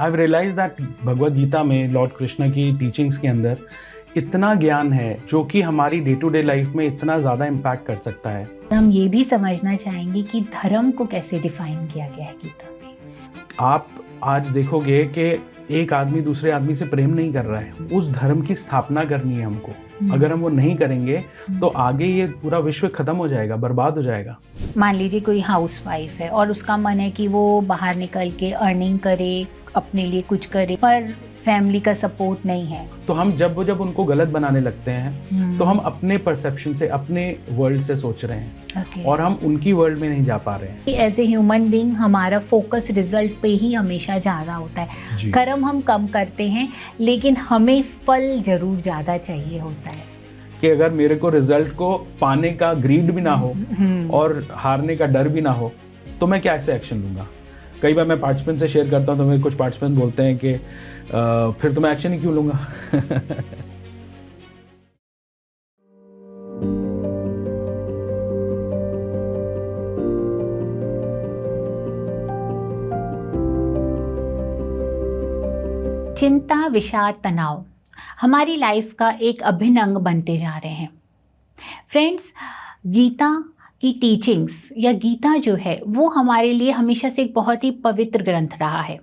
I realise that Bhagavad Gita में lord Krishna की teachings के अंदर इतना ज्ञान है जो कि हमारी डे टू डे लाइफ में इतना ज़्यादा इम्पैक्ट कर सकता है। हम ये भी समझना चाहेंगे कि धर्म को कैसे डिफाइन किया गया है गीता में। आप आज देखोगे कि एक आदमी दूसरे आदमी से प्रेम नहीं कर रहा है, उस धर्म की स्थापना करनी है हमको। अगर हम वो नहीं करेंगे तो आगे ये पूरा विश्व खत्म हो जाएगा, बर्बाद हो जाएगा। मान लीजिए कोई हाउस वाइफ है और उसका मन है कि वो बाहर निकल के अर्निंग करे, अपने लिए कुछ करे, पर फैमिली का सपोर्ट नहीं है, तो हम जब उनको गलत बनाने लगते हैं तो हम अपने परसेप्शन से, अपने वर्ल्ड से सोच रहे हैं और हम उनकी वर्ल्ड में नहीं जा पा रहे हैं। एज ए ह्यूमन बीइंग हमारा फोकस रिजल्ट पे ही हमेशा ज़्यादा होता है। कर्म हम कम करते हैं लेकिन हमें फल जरूर ज़्यादा चाहिए होता है कि अगर मेरे को रिजल्ट को पाने का ग्रीड भी ना हो और हारने का डर भी ना हो तो मैं क्या ऐसे एक्शन लूँगा। कई बार मैं पार्टिसिपेंट से शेयर करता हूँ तो मेरे कुछ पार्टिसिपेंट बोलते हैं कि फिर तो मैं एक्शन ही क्यों लूँगा। चिंता, विषाद, तनाव हमारी लाइफ का एक अभिन्न अंग बनते जा रहे हैं। फ्रेंड्स, गीता की टीचिंग्स या गीता जो है वो हमारे लिए हमेशा से एक बहुत ही पवित्र ग्रंथ रहा है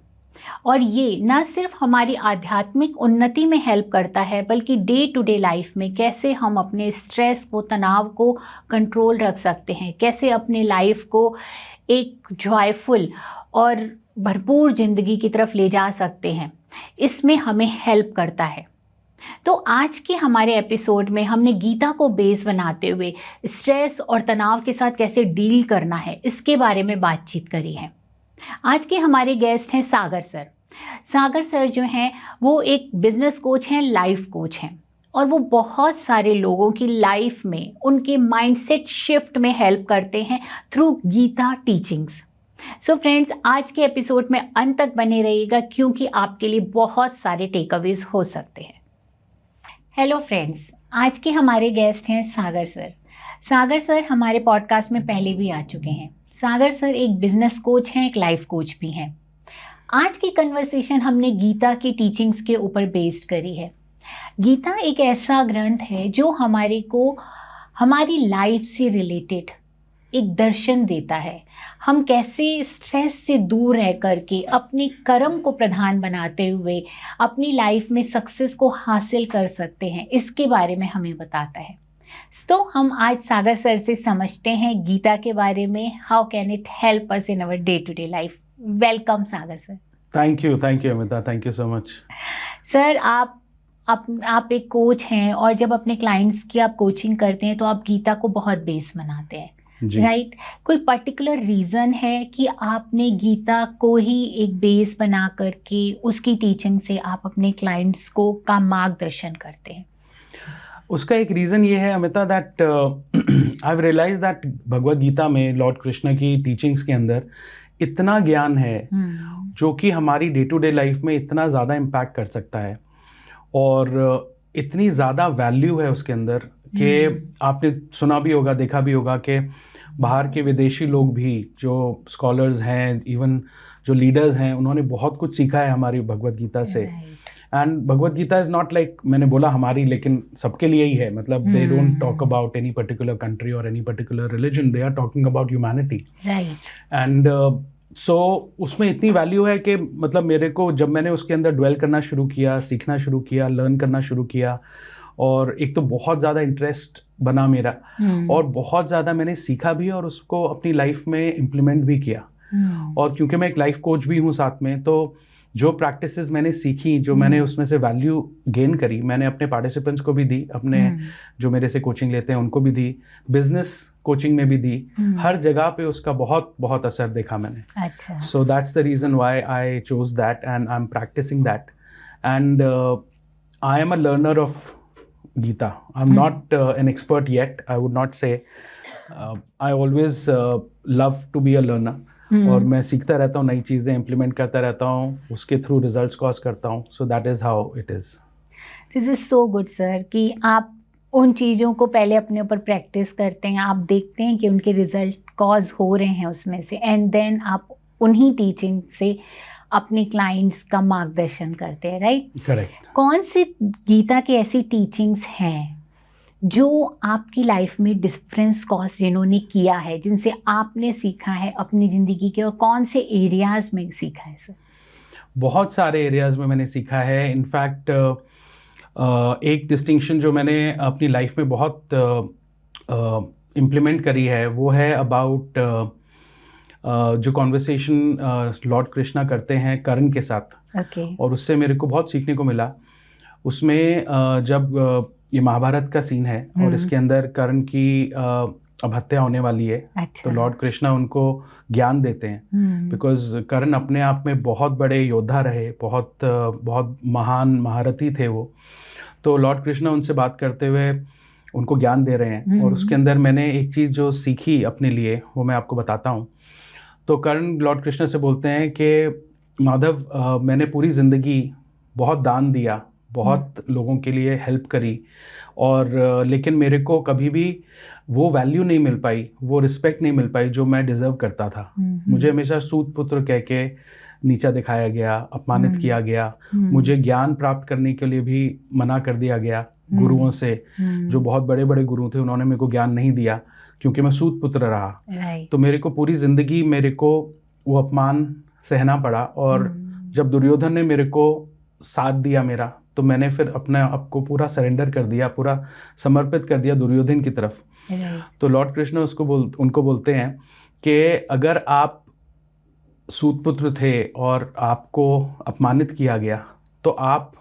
और ये न सिर्फ हमारी आध्यात्मिक उन्नति में हेल्प करता है बल्कि डे टू डे लाइफ में कैसे हम अपने स्ट्रेस को, तनाव को कंट्रोल रख सकते हैं, कैसे अपने लाइफ को एक जॉयफुल और भरपूर ज़िंदगी की तरफ ले जा सकते हैं, इसमें हमें हेल्प करता है। तो आज के हमारे एपिसोड में हमने गीता को बेस बनाते हुए स्ट्रेस और तनाव के साथ कैसे डील करना है इसके बारे में बातचीत करी है। आज के हमारे गेस्ट हैं सागर सर। सागर सर जो हैं वो एक बिजनेस कोच हैं, लाइफ कोच हैं और वो बहुत सारे लोगों की लाइफ में उनके माइंडसेट शिफ्ट में हेल्प करते हैं through Gita teachings. So friends, आज के एपिसोड में अंत तक बने रहिएगा क्योंकि आपके लिए बहुत सारे टेकअवेज हो सकते हैं। हेलो फ्रेंड्स, आज के हमारे गेस्ट हैं सागर सर। सागर सर हमारे पॉडकास्ट में पहले भी आ चुके हैं। सागर सर एक बिजनेस कोच हैं, एक लाइफ कोच भी हैं। आज की कन्वर्सेशन हमने गीता की टीचिंग्स के ऊपर बेस्ड करी है। गीता एक ऐसा ग्रंथ है जो हमारे को हमारी लाइफ से रिलेटेड एक दर्शन देता है। हम कैसे स्ट्रेस से दूर रह करके अपने कर्म को प्रधान बनाते हुए अपनी लाइफ में सक्सेस को हासिल कर सकते हैं, इसके बारे में हमें बताता है। तो हम आज सागर सर से समझते हैं गीता के बारे में, how can it help us in our day to day life. Welcome Sagar sir. Thank you Amita, thank you so much. Sir, आप एक कोच हैं और जब अपने क्लाइंट्स की आप कोचिंग करते हैं तो आप गीता को बहुत बेस बनाते हैं, राइट? कोई पर्टिकुलर रीज़न है कि आपने गीता को ही एक बेस बना करके उसकी टीचिंग से आप अपने क्लाइंट्स को का मार्गदर्शन करते हैं? उसका एक रीज़न ये है Amita that I realise that Bhagavad Gita में लॉर्ड कृष्ण की टीचिंग्स के अंदर इतना ज्ञान है जो कि हमारी डे टू डे लाइफ में इतना ज़्यादा इम्पैक्ट कर सकता है और इतनी ज़्यादा वैल्यू है उसके अंदर कि आपने सुना भी होगा, देखा भी होगा कि बाहर के विदेशी लोग भी जो स्कॉलर्स हैं, इवन जो लीडर्स हैं, उन्होंने बहुत कुछ सीखा है हमारी भगवद गीता से। And Bhagavad Gita is not like, मैंने बोला हमारी, लेकिन सबके लिए ही है। मतलब they don't talk about any particular country और any particular religion, they are talking about humanity. And so उसमें इतनी वैल्यू है कि मतलब मेरे को जब मैंने उसके अंदर ड्वेल करना शुरू किया, सीखना शुरू किया, लर्न करना शुरू किया, और एक तो बहुत ज़्यादा इंटरेस्ट बना मेरा और बहुत ज़्यादा मैंने सीखा भी और उसको अपनी लाइफ में इम्प्लीमेंट भी किया। और क्योंकि मैं एक लाइफ कोच भी हूँ साथ में, तो जो प्रैक्टिसेस मैंने सीखी, जो मैंने उसमें से वैल्यू गेन करी, मैंने अपने पार्टिसिपेंट्स को भी दी, अपने जो मेरे से कोचिंग लेते हैं उनको भी दी, बिजनेस कोचिंग में भी दी, हर जगह पे उसका बहुत बहुत असर देखा मैंने। अच्छा। So that's the reason why I chose that and I am practising that and I am a learner of Gita. I'm not an expert yet. I would not say. I always love to be a learner. और मैं सीखता रहता हूँ, नई चीज़ें implement करता रहता हूँ, उसके थ्रू रिजल्ट्स कॉज करता हूँ। So that is how it is. This is so good, sir, कि आप उन चीज़ों को पहले अपने ऊपर प्रैक्टिस करते हैं, आप देखते हैं कि उनके रिजल्ट कॉज हो रहे हैं उसमें से, एंड देन आप उन्हीं टीचिंग से अपने क्लाइंट्स का मार्गदर्शन करते हैं, राइट? करेक्ट। कौन सी गीता की ऐसी टीचिंग्स हैं जो आपकी लाइफ में डिफरेंस कॉज जिन्होंने किया है, जिनसे आपने सीखा है अपनी ज़िंदगी के, और कौन से एरियाज़ में सीखा है सर? बहुत सारे एरियाज़ में मैंने सीखा है। इनफैक्ट एक डिस्टिंक्शन जो मैंने अपनी लाइफ में बहुत इम्प्लीमेंट करी है वो है अबाउट जो कॉन्वर्सेशन लॉर्ड कृष्णा करते हैं कर्ण के साथ। और उससे मेरे को बहुत सीखने को मिला। उसमें जब ये महाभारत का सीन है और इसके अंदर कर्ण की अब हत्या होने वाली है। तो लॉर्ड कृष्णा उनको ज्ञान देते हैं, बिकॉज कर्ण अपने आप में बहुत बड़े योद्धा रहे, बहुत महान महारथी थे वो। तो लॉर्ड कृष्णा उनसे बात करते हुए उनको ज्ञान दे रहे हैं। और उसके अंदर मैंने एक चीज़ जो सीखी अपने लिए वो मैं आपको बताता हूँ। तो कर्ण लॉर्ड कृष्णा से बोलते हैं कि माधव, मैंने पूरी ज़िंदगी बहुत दान दिया, बहुत लोगों के लिए हेल्प करी, और लेकिन मेरे को कभी भी वो वैल्यू नहीं मिल पाई, वो रिस्पेक्ट नहीं मिल पाई जो मैं डिज़र्व करता था। मुझे हमेशा सूत पुत्र कह के नीचा दिखाया गया, अपमानित किया गया। मुझे ज्ञान प्राप्त करने के लिए भी मना कर दिया गया गुरुओं से। जो बहुत बड़े बड़े गुरु थे उन्होंने मेरे को ज्ञान नहीं दिया क्योंकि मैं सूत पुत्र रहा। तो मेरे को पूरी ज़िंदगी मेरे को वो अपमान सहना पड़ा। और जब दुर्योधन ने मेरे को साथ दिया मेरा, तो मैंने फिर अपने आप को पूरा सरेंडर कर दिया, पूरा समर्पित कर दिया दुर्योधन की तरफ। तो लॉर्ड कृष्ण उनको बोलते हैं कि अगर आप सूतपुत्र थे और आपको अपमानित किया गया, तो आप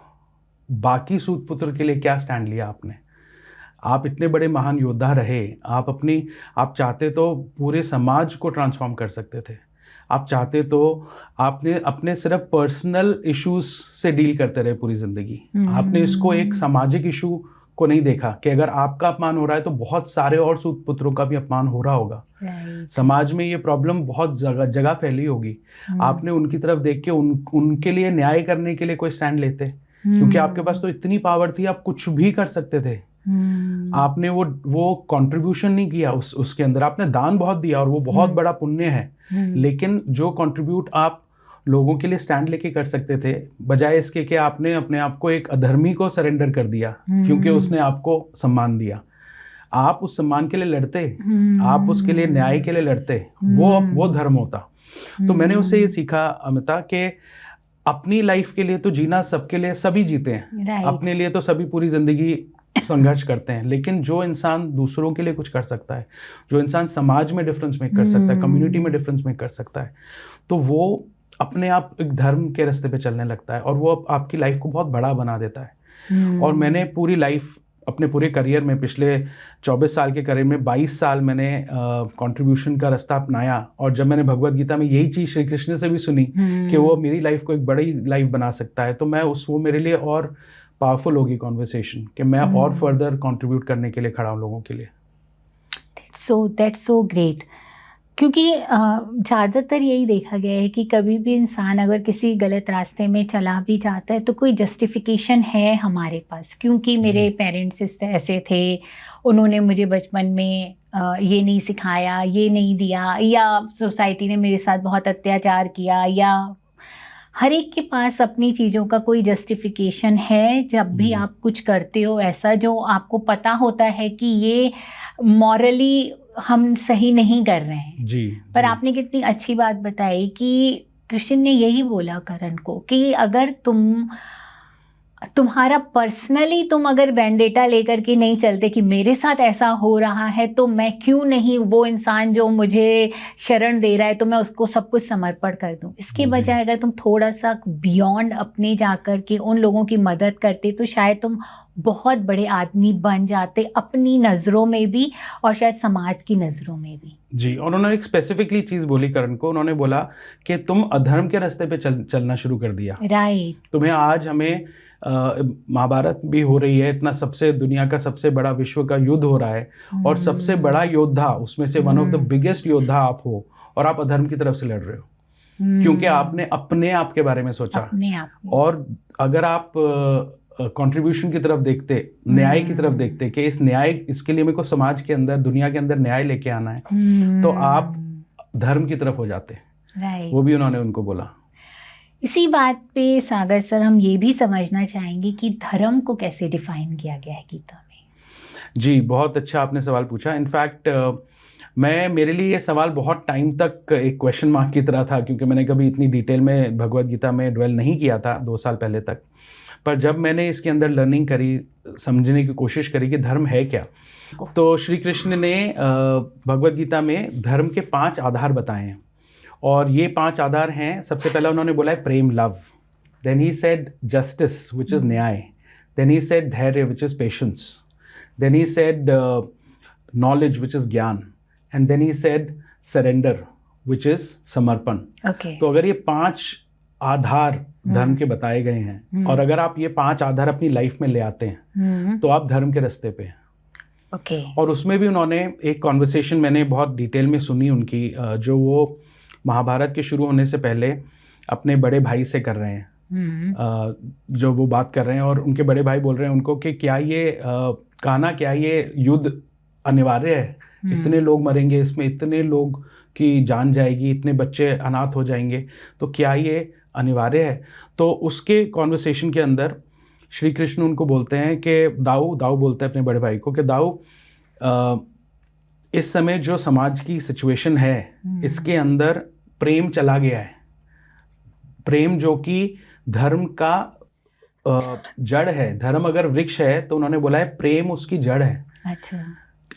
बाकी सूतपुत्र के लिए क्या स्टैंड लिया आपने? आप इतने बड़े महान योद्धा रहे, आप चाहते तो पूरे समाज को ट्रांसफॉर्म कर सकते थे। आप चाहते तो आपने अपने सिर्फ पर्सनल इश्यूज से डील करते रहे पूरी ज़िंदगी। आपने इसको एक सामाजिक इशू को नहीं देखा कि अगर आपका अपमान हो रहा है तो बहुत सारे और सूतपुत्रों का भी अपमान हो रहा होगा। समाज में ये प्रॉब्लम बहुत जगह फैली होगी। आपने उनकी तरफ देख के उनके लिए न्याय करने के लिए कोई स्टैंड लेते, क्योंकि आपके पास तो इतनी पावर थी, आप कुछ भी कर सकते थे। आपने वो कंट्रीब्यूशन नहीं किया उसके अंदर। आपने दान बहुत दिया और वो बहुत बड़ा पुण्य है, लेकिन जो कंट्रीब्यूट आप लोगों के लिए स्टैंड लेके कर सकते थे, बजाय इसके कि आपने अपने आप को एक अधर्मी को सरेंडर कर दिया क्योंकि उसने आपको सम्मान दिया। आप उस सम्मान के लिए लड़ते, आप उसके लिए न्याय के लिए लड़ते, वो धर्म होता। तो मैंने उससे ये सीखा अमिता कि अपनी लाइफ के लिए तो जीना सबके लिए, सभी जीते हैं अपने लिए, तो सभी पूरी जिंदगी संघर्ष करते हैं। लेकिन जो इंसान दूसरों के लिए कुछ कर सकता है, जो इंसान समाज में डिफरेंस मेक कर सकता है, कम्युनिटी में डिफरेंस मेक कर सकता है, तो वो अपने आप एक धर्म के रास्ते पे चलने लगता है और वो आपकी लाइफ को बहुत बड़ा बना देता है। और मैंने पूरी लाइफ, अपने पूरे करियर में, पिछले 24 साल के करियर में 22 साल मैंने कंट्रीब्यूशन का रास्ता अपनाया। और जब मैंने भगवद गीता में यही चीज़ श्री कृष्ण से भी सुनी कि वो मेरी लाइफ को एक बड़ी लाइफ बना सकता है, तो मैं वो मेरे लिए और पावरफुल होगी कॉन्वर्सेशन कि मैं और फर्दर कंट्रीब्यूट करने के लिए खड़ा हूँ लोगों के लिए। That's so great। क्योंकि ज़्यादातर यही देखा गया है कि कभी भी इंसान अगर किसी गलत रास्ते में चला भी जाता है तो कोई जस्टिफिकेशन है हमारे पास, क्योंकि मेरे पेरेंट्स ऐसे थे, उन्होंने मुझे बचपन में ये नहीं सिखाया, ये नहीं दिया, या सोसाइटी ने मेरे साथ बहुत अत्याचार किया, या हर एक के पास अपनी चीज़ों का कोई जस्टिफिकेशन है। जब भी आप कुछ करते हो ऐसा जो आपको पता होता है कि ये मॉरली हम सही नहीं कर रहे हैं, पर आपने कितनी अच्छी बात बताई कि कृष्ण ने यही बोला करण को कि अगर तुम्हारा पर्सनली तुम अगर वेंडेटा लेकर के नहीं चलते कि मेरे साथ ऐसा हो रहा है तो मैं क्यों नहीं, वो इंसान जो मुझे शरण दे रहा है तो मैं उसको सब कुछ समर्पण कर दूं। इसके बजाय अगर तुम थोड़ा सा बियॉन्ड अपने जाकर के उन लोगों की मदद करते तो शायद तुम बहुत बड़े आदमी बन जाते, अपनी नज़रों में भी और शायद समाज की नज़रों में भी। जी, और उन्होंने एक स्पेसिफिकली चीज़ बोली करण को, उन्होंने बोला कि तुम अधर्म के रास्ते पे चलना शुरू कर दिया। राइट। तुम्हें आज हमें महाभारत भी हो रही है, इतना दुनिया का सबसे बड़ा विश्व का युद्ध हो रहा है और सबसे बड़ा योद्धा उसमें से वन ऑफ द बिगेस्ट योद्धा आप हो, और आप अधर्म की तरफ से लड़ रहे हो क्योंकि आपने अपने आप के बारे में सोचा। और अगर आप कंट्रीब्यूशन की तरफ देखते, न्याय की तरफ देखते कि इसके लिए मेरे को समाज के अंदर, दुनिया के अंदर न्याय लेके आना है, तो आप धर्म की तरफ हो जाते। वो भी उन्होंने उनको बोला। इसी बात पे सागर सर हम ये भी समझना चाहेंगे कि धर्म को कैसे डिफाइन किया गया है गीता में। जी, बहुत अच्छा आपने सवाल पूछा। इनफैक्ट मेरे लिए ये सवाल बहुत टाइम तक एक क्वेश्चन मार्क की तरह था, क्योंकि मैंने कभी इतनी डिटेल में भगवद गीता में ड्वेल नहीं किया था 2 साल पहले तक। पर जब मैंने इसके अंदर लर्निंग करी, समझने की कोशिश करी कि धर्म है क्या, तो श्री कृष्ण ने भगवद गीता में धर्म के 5 आधार बताए हैं। और ये 5 आधार हैं, सबसे पहला उन्होंने बोला है प्रेम, love. Then he said justice, which is न्याय। देन ही सेड धैर्य, which is patience. Then he said knowledge, which is ज्ञान। And then he said surrender, which is समर्पण। तो अगर ये 5 आधार धर्म के बताए गए हैं, और अगर आप ये 5 आधार अपनी लाइफ में ले आते हैं, तो आप धर्म के रास्ते पे हैं। और उसमें भी उन्होंने एक कॉन्वर्सेशन मैंने बहुत डिटेल में सुनी उनकी, जो वो महाभारत के शुरू होने से पहले अपने बड़े भाई से कर रहे हैं, जो वो बात कर रहे हैं। और उनके बड़े भाई बोल रहे हैं उनको कि क्या ये कान्हा, क्या ये युद्ध अनिवार्य है? इतने लोग मरेंगे इसमें, इतने लोग की जान जाएगी, इतने बच्चे अनाथ हो जाएंगे, तो क्या ये अनिवार्य है? तो उसके कॉन्वर्सेशन के अंदर श्री कृष्ण उनको बोलते हैं कि दाऊ बोलते हैं अपने बड़े भाई को कि दाऊ, इस समय जो समाज की सिचुएशन है, इसके अंदर प्रेम चला गया है। प्रेम जो कि धर्म का जड़ है। धर्म अगर वृक्ष है तो उन्होंने बोला है प्रेम उसकी जड़ है। अच्छा।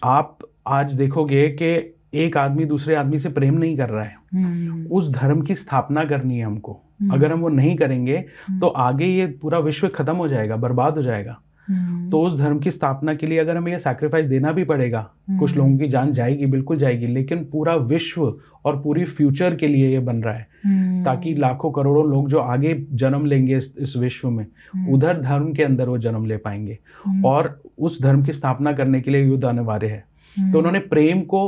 आप आज देखोगे कि एक आदमी दूसरे आदमी से प्रेम नहीं कर रहा है। उस धर्म की स्थापना करनी है हमको। अगर हम वो नहीं करेंगे तो आगे ये पूरा विश्व खत्म हो जाएगा, बर्बाद हो जाएगा। तो उस धर्म की स्थापना के लिए अगर हमें ये सैक्रिफाइस देना भी पड़ेगा, कुछ लोगों की जान जाएगी, बिल्कुल जाएगी, लेकिन पूरा विश्व और पूरी फ्यूचर के लिए ये बन रहा है, ताकि लाखों करोड़ों लोग जो आगे जन्म लेंगे इस विश्व में, उधर धर्म के अंदर वो जन्म ले पाएंगे। और उस धर्म की स्थापना करने के लिए युद्ध अनिवार्य है। तो उन्होंने प्रेम को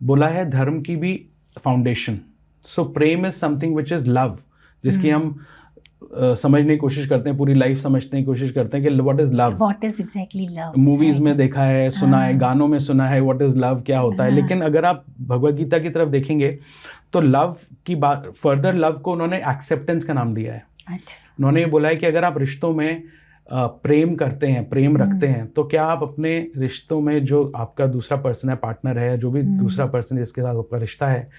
बोला है धर्म की भी foundation. So Prem is something which is love, जिसकी हम समझने की कोशिश करते हैं, पूरी लाइफ समझने की कोशिश करते हैं कि what is love, what is exactly love. Movies में देखा है, सुना है, गानों में सुना है व्हाट इज लव क्या होता है, लेकिन अगर आप भगवद गीता की तरफ देखेंगे तो लव की बात, फर्दर लव को उन्होंने एक्सेप्टेंस का नाम दिया है। उन्होंने बोला है कि अगर आप रिश्तों में प्रेम करते हैं, प्रेम रखते हैं, तो क्या आप अपने रिश्तों में जो आपका दूसरा पर्सन है, पार्टनर है, जो भी दूसरा पर्सन जिसके साथ आपका रिश्ता है,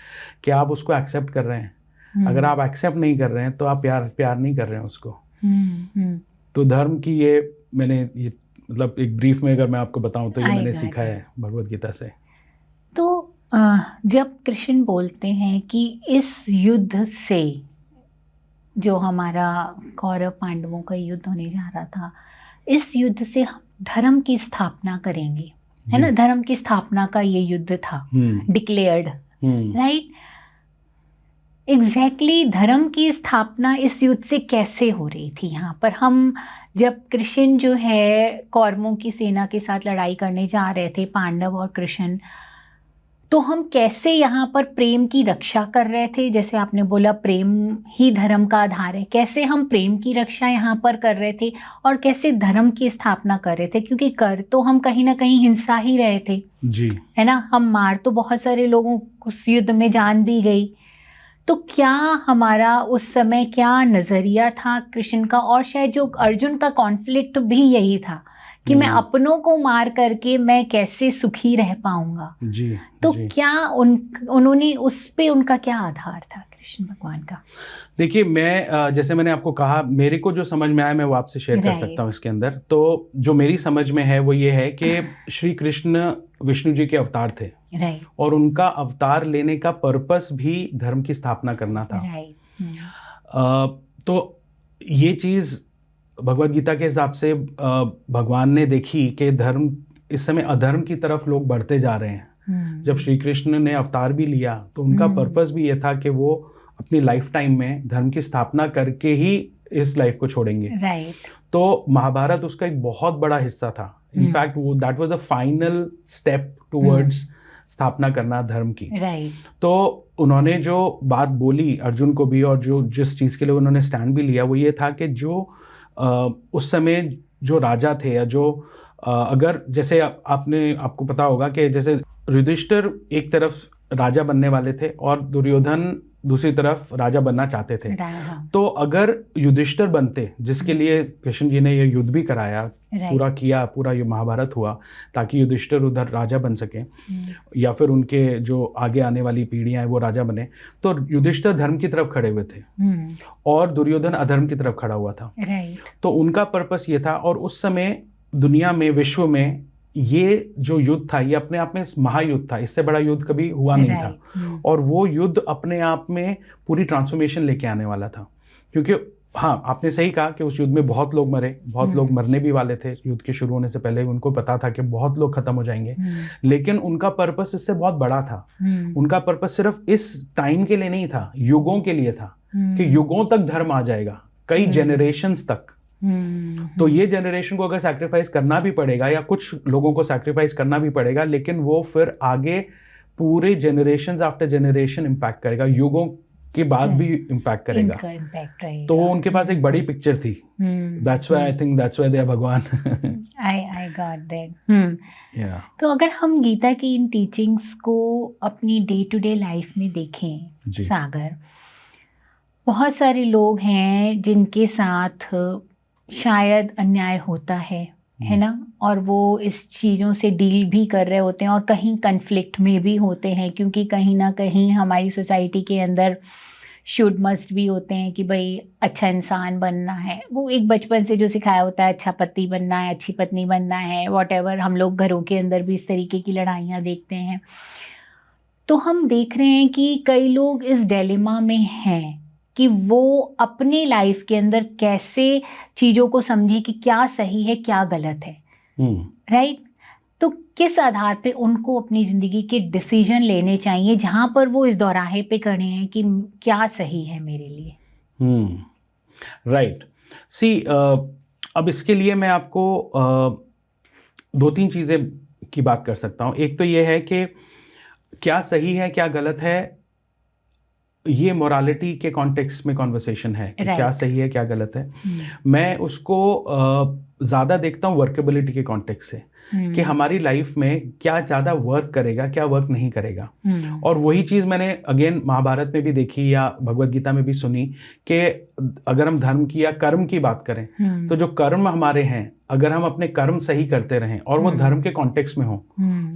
क्या आप उसको एक्सेप्ट कर रहे हैं? अगर आप एक्सेप्ट नहीं कर रहे हैं तो आप प्यार नहीं कर रहे हैं उसको। तो धर्म की मैंने ये मतलब एक ब्रीफ में अगर मैं आपको बताऊं तो ये मैंने सीखा है भगवद गीता से। तो जब कृष्ण बोलते हैं कि इस युद्ध से, जो हमारा कौरव पांडवों का युद्ध होने जा रहा था, इस युद्ध से हम धर्म की स्थापना करेंगे, है ना? धर्म की स्थापना का ये युद्ध था, डिक्लेयर्ड, राइट? एग्जैक्टली धर्म की स्थापना इस युद्ध से कैसे हो रही थी? यहाँ पर हम जब कृष्ण जो है कौरवों की सेना के साथ लड़ाई करने जा रहे थे, पांडव और कृष्ण, तो हम कैसे यहाँ पर प्रेम की रक्षा कर रहे थे? जैसे आपने बोला प्रेम ही धर्म का आधार है, कैसे हम प्रेम की रक्षा यहाँ पर कर रहे थे और कैसे धर्म की स्थापना कर रहे थे? क्योंकि कर तो हम कहीं ना कहीं हिंसा ही रहे थे, जी, है ना? हम मार तो बहुत सारे लोगों को, उस युद्ध में जान भी गई। तो क्या हमारा उस समय क्या नज़रिया था कृष्ण का? और शायद जो अर्जुन का कॉन्फ्लिक्ट भी यही था कि मैं अपनों को मार करके मैं कैसे सुखी रह पाऊंगा। जी, तो जी। क्या उन्होंने उस पे उनका क्या आधार था कृष्ण भगवान का? देखिए, मैं जैसे मैंने आपको कहा, मेरे को जो समझ में आया मैं वो आपसे शेयर कर सकता हूँ इसके अंदर। तो जो मेरी समझ में है वो ये है कि श्री कृष्ण विष्णु जी के अवतार थे, और उनका अवतार लेने का पर्पस भी धर्म की स्थापना करना था। तो ये चीज़ भगवद गीता के हिसाब से भगवान ने देखी कि धर्म इस समय अधर्म की तरफ लोग बढ़ते जा रहे हैं। जब श्री कृष्ण ने अवतार भी लिया तो उनका पर्पस भी ये था कि वो अपनी लाइफ टाइम में धर्म की स्थापना करके ही इस लाइफ को छोड़ेंगे। तो महाभारत उसका एक बहुत बड़ा हिस्सा था। इनफैक्ट वो that was the final step towards स्थापना करना धर्म की। तो उन्होंने जो बात बोली अर्जुन को भी, और जो जिस चीज़ के लिए उन्होंने स्टैंड भी लिया, वो ये था कि जो उस समय जो राजा थे, या जो अगर जैसे आपको पता होगा कि जैसे युधिष्ठिर एक तरफ राजा बनने वाले थे और दुर्योधन दूसरी तरफ राजा बनना चाहते थे। हाँ। तो अगर युधिष्ठिर बनते, जिसके लिए कृष्ण जी ने ये युद्ध भी कराया, पूरा किया, पूरा ये महाभारत हुआ ताकि युधिष्ठिर उधर राजा बन सके या फिर उनके जो आगे आने वाली पीढ़ियां हैं वो राजा बने, तो युधिष्ठिर धर्म की तरफ खड़े हुए थे और दुर्योधन अधर्म की तरफ खड़ा हुआ था। तो उनका पर्पस ये था, और उस समय दुनिया में, विश्व में ये जो युद्ध था ये अपने आप में महायुद्ध था, इससे बड़ा युद्ध कभी हुआ नहीं था। और वो युद्ध अपने आप में पूरी ट्रांसफॉर्मेशन लेके आने वाला था, क्योंकि हाँ, आपने सही कहा कि उस युद्ध में बहुत लोग मरे, बहुत लोग मरने भी वाले थे। युद्ध के शुरू होने से पहले उनको पता था कि बहुत लोग खत्म हो जाएंगे, लेकिन उनका पर्पस इससे बहुत बड़ा था। उनका पर्पस सिर्फ इस टाइम के लिए नहीं था, युगों के लिए था, कि युगों तक धर्म आ जाएगा, कई जनरेशंस तक। तो ये जनरेशन को अगर सैक्रिफाइस करना भी पड़ेगा या कुछ लोगों को सैक्रिफाइस करना भी पड़ेगा, लेकिन वो फिर आगे पूरे जनरेशन आफ्टर जनरेशन इम्पैक्ट करेगा, युगों के बाद भी इम्पैक्ट करेगा। तो वो उनके पास एक बड़ी पिक्चर थी। That's why I think that's why they are Bhagwan. I got that. तो अगर हम गीता की इन टीचिंग्स को अपनी डे टू डे लाइफ में देखें सागर, बहुत सारे लोग हैं जिनके साथ शायद अन्याय होता है ना, और वो इस चीज़ों से डील भी कर रहे होते हैं और कहीं कन्फ्लिक्ट में भी होते हैं, क्योंकि कहीं ना कहीं हमारी सोसाइटी के अंदर शुड मस्ट भी होते हैं कि भाई अच्छा इंसान बनना है, वो एक बचपन से जो सिखाया होता है, अच्छा पति बनना है, अच्छी पत्नी बनना है, व्हाटएवर। हम लोग घरों के अंदर भी इस तरीके की लड़ाइयाँ देखते हैं। तो हम देख रहे हैं कि कई लोग इस डिलेमा में हैं कि वो अपने लाइफ के अंदर कैसे चीज़ों को समझे कि क्या सही है क्या गलत है, राइट? तो किस आधार पे उनको अपनी ज़िंदगी के डिसीजन लेने चाहिए जहाँ पर वो इस दौराहे पे खड़े हैं कि क्या सही है मेरे लिए? राइट। सी, अब इसके लिए मैं आपको 2-3 चीज़ें की बात कर सकता हूँ। एक तो ये है कि क्या सही है क्या गलत है, ये मोरालिटी के कॉन्टेक्स्ट में कॉन्वर्सेशन है कि क्या सही है क्या गलत है। मैं उसको ज़्यादा देखता हूँ वर्केबिलिटी के कॉन्टेक्स्ट से, कि हमारी लाइफ में क्या ज़्यादा वर्क करेगा क्या वर्क नहीं करेगा। और वही चीज़ मैंने अगेन महाभारत में भी देखी या भगवत गीता में भी सुनी कि अगर हम धर्म की या कर्म की बात करें तो जो कर्म हमारे हैं, अगर हम अपने कर्म सही करते रहें और वो धर्म के कॉन्टेक्स्ट में हो,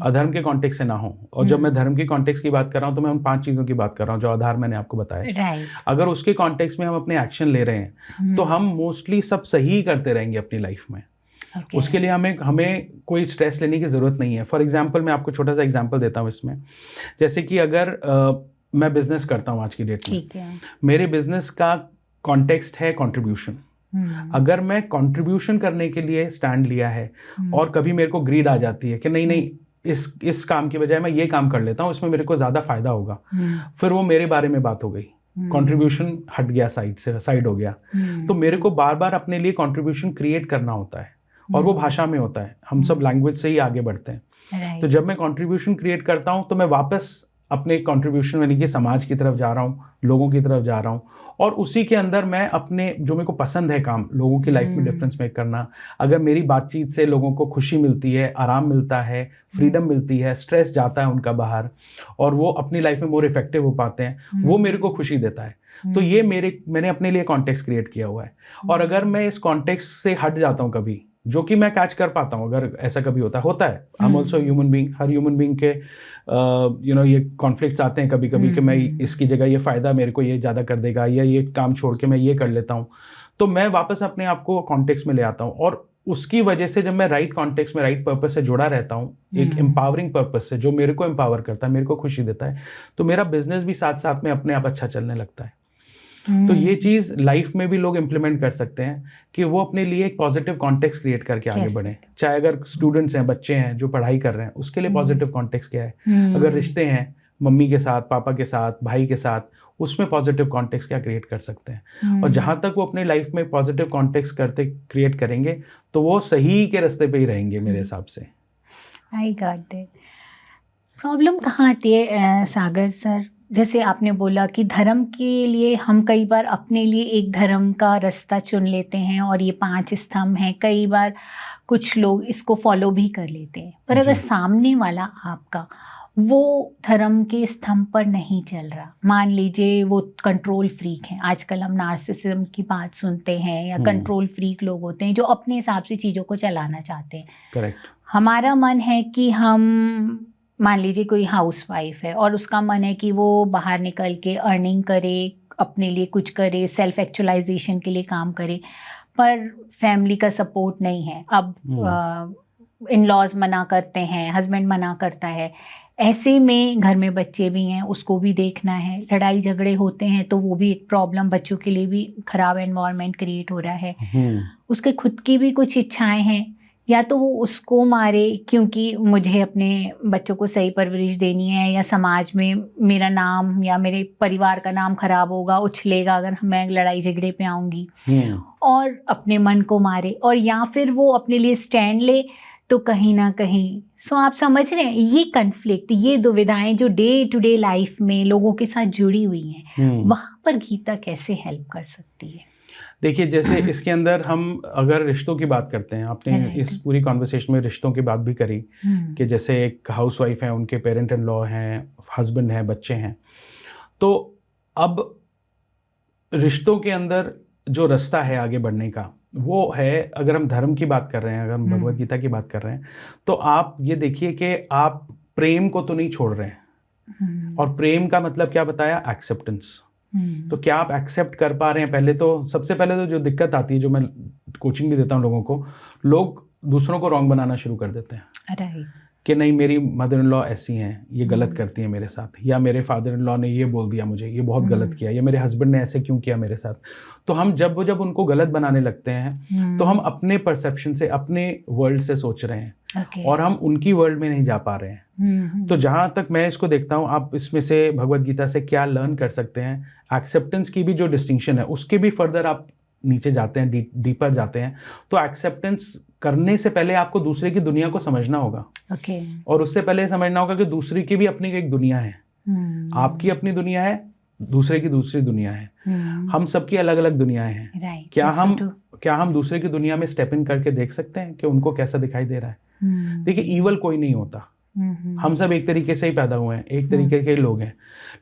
अधर्म के कॉन्टेक्स्ट से ना हो। और जब मैं धर्म के कॉन्टेक्स्ट की बात कर रहा हूँ तो मैं उन 5 चीज़ों की बात कर रहा हूँ जो आधार मैंने आपको बताया। अगर उसके कॉन्टेक्स्ट में हम अपने एक्शन ले रहे हैं तो हम मोस्टली सब सही करते रहेंगे अपनी लाइफ में। उसके लिए हमें कोई स्ट्रेस लेने की ज़रूरत नहीं है। फॉर एग्जांपल, मैं आपको छोटा सा एग्जांपल देता हूँ इसमें। जैसे कि अगर मैं बिजनेस करता हूँ आज की डेट में, मेरे बिजनेस का कॉन्टेक्स्ट है कंट्रीब्यूशन। अगर मैं कंट्रीब्यूशन करने के लिए स्टैंड लिया है और कभी मेरे को ग्रीड आ जाती है कि नहीं इस काम की बजाय मैं ये काम कर लेता हूँ, इसमें मेरे को ज़्यादा फायदा होगा, फिर वो मेरे बारे में बात हो गई, कंट्रीब्यूशन हट गया, साइड हो गया। तो मेरे को बार बार अपने लिए कंट्रीब्यूशन क्रिएट करना होता है, और वो भाषा में होता है। हम सब लैंग्वेज से ही आगे बढ़ते हैं। तो जब मैं कंट्रीब्यूशन क्रिएट करता हूँ तो मैं वापस अपने कंट्रीब्यूशन यानी कि समाज की तरफ जा रहा हूँ, लोगों की तरफ जा रहा हूँ, और उसी के अंदर मैं अपने जो मेरे को पसंद है काम, लोगों की लाइफ में डिफरेंस मेक करना। अगर मेरी बातचीत से लोगों को खुशी मिलती है, आराम मिलता है, फ्रीडम मिलती है, स्ट्रेस जाता है उनका बाहर, और वो अपनी लाइफ में मोर इफेक्टिव हो पाते हैं, वो मेरे को खुशी देता है। तो ये मैंने अपने लिए कॉन्टेक्स्ट क्रिएट किया हुआ है। और अगर मैं इस कॉन्टेक्स्ट से हट जाता हूँ कभी, जो कि मैं कैच कर पाता हूँ, अगर ऐसा कभी होता है, I am also human being. Her human being के ये कॉन्फ्लिक्ट्स आते हैं कभी कभी कि मैं इसकी जगह ये फ़ायदा मेरे को ये ज़्यादा कर देगा, या ये काम छोड़ के मैं ये कर लेता हूँ। तो मैं वापस अपने आप को कॉन्टेक्स्ट में ले आता हूँ, और उसकी वजह से जब मैं राइट कॉन्टेक्स्ट में राइट पर्पस से जुड़ा रहता हूँ, एक एम्पावरिंग पर्पस से जो मेरे को एम्पावर करता है, मेरे को खुशी देता है, तो मेरा बिजनेस भी साथ साथ में अपने आप अच्छा चलने लगता है। तो ये चीज़ लाइफ में भी लोग इम्प्लीमेंट कर सकते हैं कि वो अपने लिए एक पॉजिटिव कॉन्टेक्स्ट क्रिएट करके आगे बढ़ें। चाहे अगर स्टूडेंट्स हैं, बच्चे हैं जो पढ़ाई कर रहे हैं, उसके लिए पॉजिटिव कॉन्टेक्स्ट क्या है। अगर रिश्ते हैं मम्मी के साथ, पापा के साथ, भाई के साथ, उसमें पॉजिटिव कॉन्टेक्स्ट क्या क्रिएट कर सकते हैं। और जहाँ तक वो अपने लाइफ में पॉजिटिव कॉन्टेक्स्ट क्रिएट करेंगे तो वो सही के रास्ते पे ही रहेंगे मेरे हिसाब से। आई गॉट दैट। प्रॉब्लम कहाँ आती है सागर सर? जैसे आपने बोला कि धर्म के लिए हम कई बार अपने लिए एक धर्म का रास्ता चुन लेते हैं, और ये 5 स्तंभ हैं, कई बार कुछ लोग इसको फॉलो भी कर लेते हैं, पर अगर सामने वाला आपका वो धर्म के स्तंभ पर नहीं चल रहा। मान लीजिए वो कंट्रोल फ्रीक हैं, आजकल हम नार्सिसिज्म की बात सुनते हैं, या कंट्रोल फ्रीक लोग होते हैं जो अपने हिसाब से चीज़ों को चलाना चाहते हैं। करेक्ट। हमारा मन है कि हम, मान लीजिए कोई हाउसवाइफ है और उसका मन है कि वो बाहर निकल के अर्निंग करे, अपने लिए कुछ करे, सेल्फ एक्चुअलाइजेशन के लिए काम करे, पर फैमिली का सपोर्ट नहीं है। अब इन लॉज मना करते हैं, हस्बैंड मना करता है, ऐसे में घर में बच्चे भी हैं, उसको भी देखना है, लड़ाई झगड़े होते हैं तो वो भी एक प्रॉब्लम, बच्चों के लिए भी ख़राब एनवायरनमेंट क्रिएट हो रहा है। उसके खुद की भी कुछ इच्छाएं हैं, या तो वो उसको मारे क्योंकि मुझे अपने बच्चों को सही परवरिश देनी है, या समाज में मेरा नाम या मेरे परिवार का नाम खराब होगा, उछलेगा अगर मैं लड़ाई झगड़े पे आऊँगी, और अपने मन को मारे, और या फिर वो अपने लिए स्टैंड ले तो कहीं ना कहीं। सो आप समझ रहे हैं ये कन्फ्लिक्ट, ये दुविधाएं जो डे टू डे लाइफ में लोगों के साथ जुड़ी हुई हैं, वहाँ पर गीता कैसे हेल्प कर सकती है? देखिए, जैसे इसके अंदर हम अगर रिश्तों की बात करते हैं, आपने इस पूरी कॉन्वर्सेशन में रिश्तों की बात भी करी कि जैसे एक हाउसवाइफ है, उनके पेरेंट इन लॉ हैं, हस्बैंड है, बच्चे हैं, तो अब रिश्तों के अंदर जो रास्ता है आगे बढ़ने का वो है, अगर हम धर्म की बात कर रहे हैं, अगर हम भगवद गीता की बात कर रहे हैं, तो आप ये देखिए कि आप प्रेम को तो नहीं छोड़ रहे हैं। और प्रेम का मतलब क्या बताया? एक्सेप्टेंस। तो क्या आप एक्सेप्ट कर पा रहे हैं? पहले तो, सबसे पहले तो जो दिक्कत आती है, जो मैं कोचिंग भी देता हूँ लोगों को, लोग दूसरों को रॉन्ग बनाना शुरू कर देते हैं कि नहीं, मेरी मदर इन लॉ ऐसी हैं, ये गलत करती हैं मेरे साथ, या मेरे फादर इन लॉ ने ये बोल दिया मुझे, ये बहुत गलत किया, या मेरे हस्बैंड ने ऐसे क्यों किया मेरे साथ। तो हम जब उनको गलत बनाने लगते हैं तो हम अपने परसेप्शन से, अपने वर्ल्ड से सोच रहे हैं, और हम उनकी वर्ल्ड में नहीं जा पा रहे हैं। तो जहाँ तक मैं इसको देखता हूँ, आप इसमें से भगवद गीता से क्या लर्न कर सकते हैं, एक्सेप्टेंस की भी जो डिस्टिंक्शन है उसके भी फर्दर आप नीचे जाते हैं, डीपर जाते हैं। तो एक्सेप्टेंस करने से पहले आपको दूसरे की दुनिया को समझना होगा। और उससे पहले समझना होगा कि दूसरे की भी अपनी एक दुनिया है। आपकी अपनी दुनिया है, दूसरे की दूसरी दुनिया है। हम सबकी अलग अलग दुनियाएं हैं। क्या हम दूसरे की दुनिया में स्टेप इन करके देख सकते हैं कि उनको कैसा दिखाई दे रहा है? देखिए, ईवल कोई नहीं होता, हम सब एक तरीके से ही पैदा हुए हैं, एक तरीके के लोग हैं,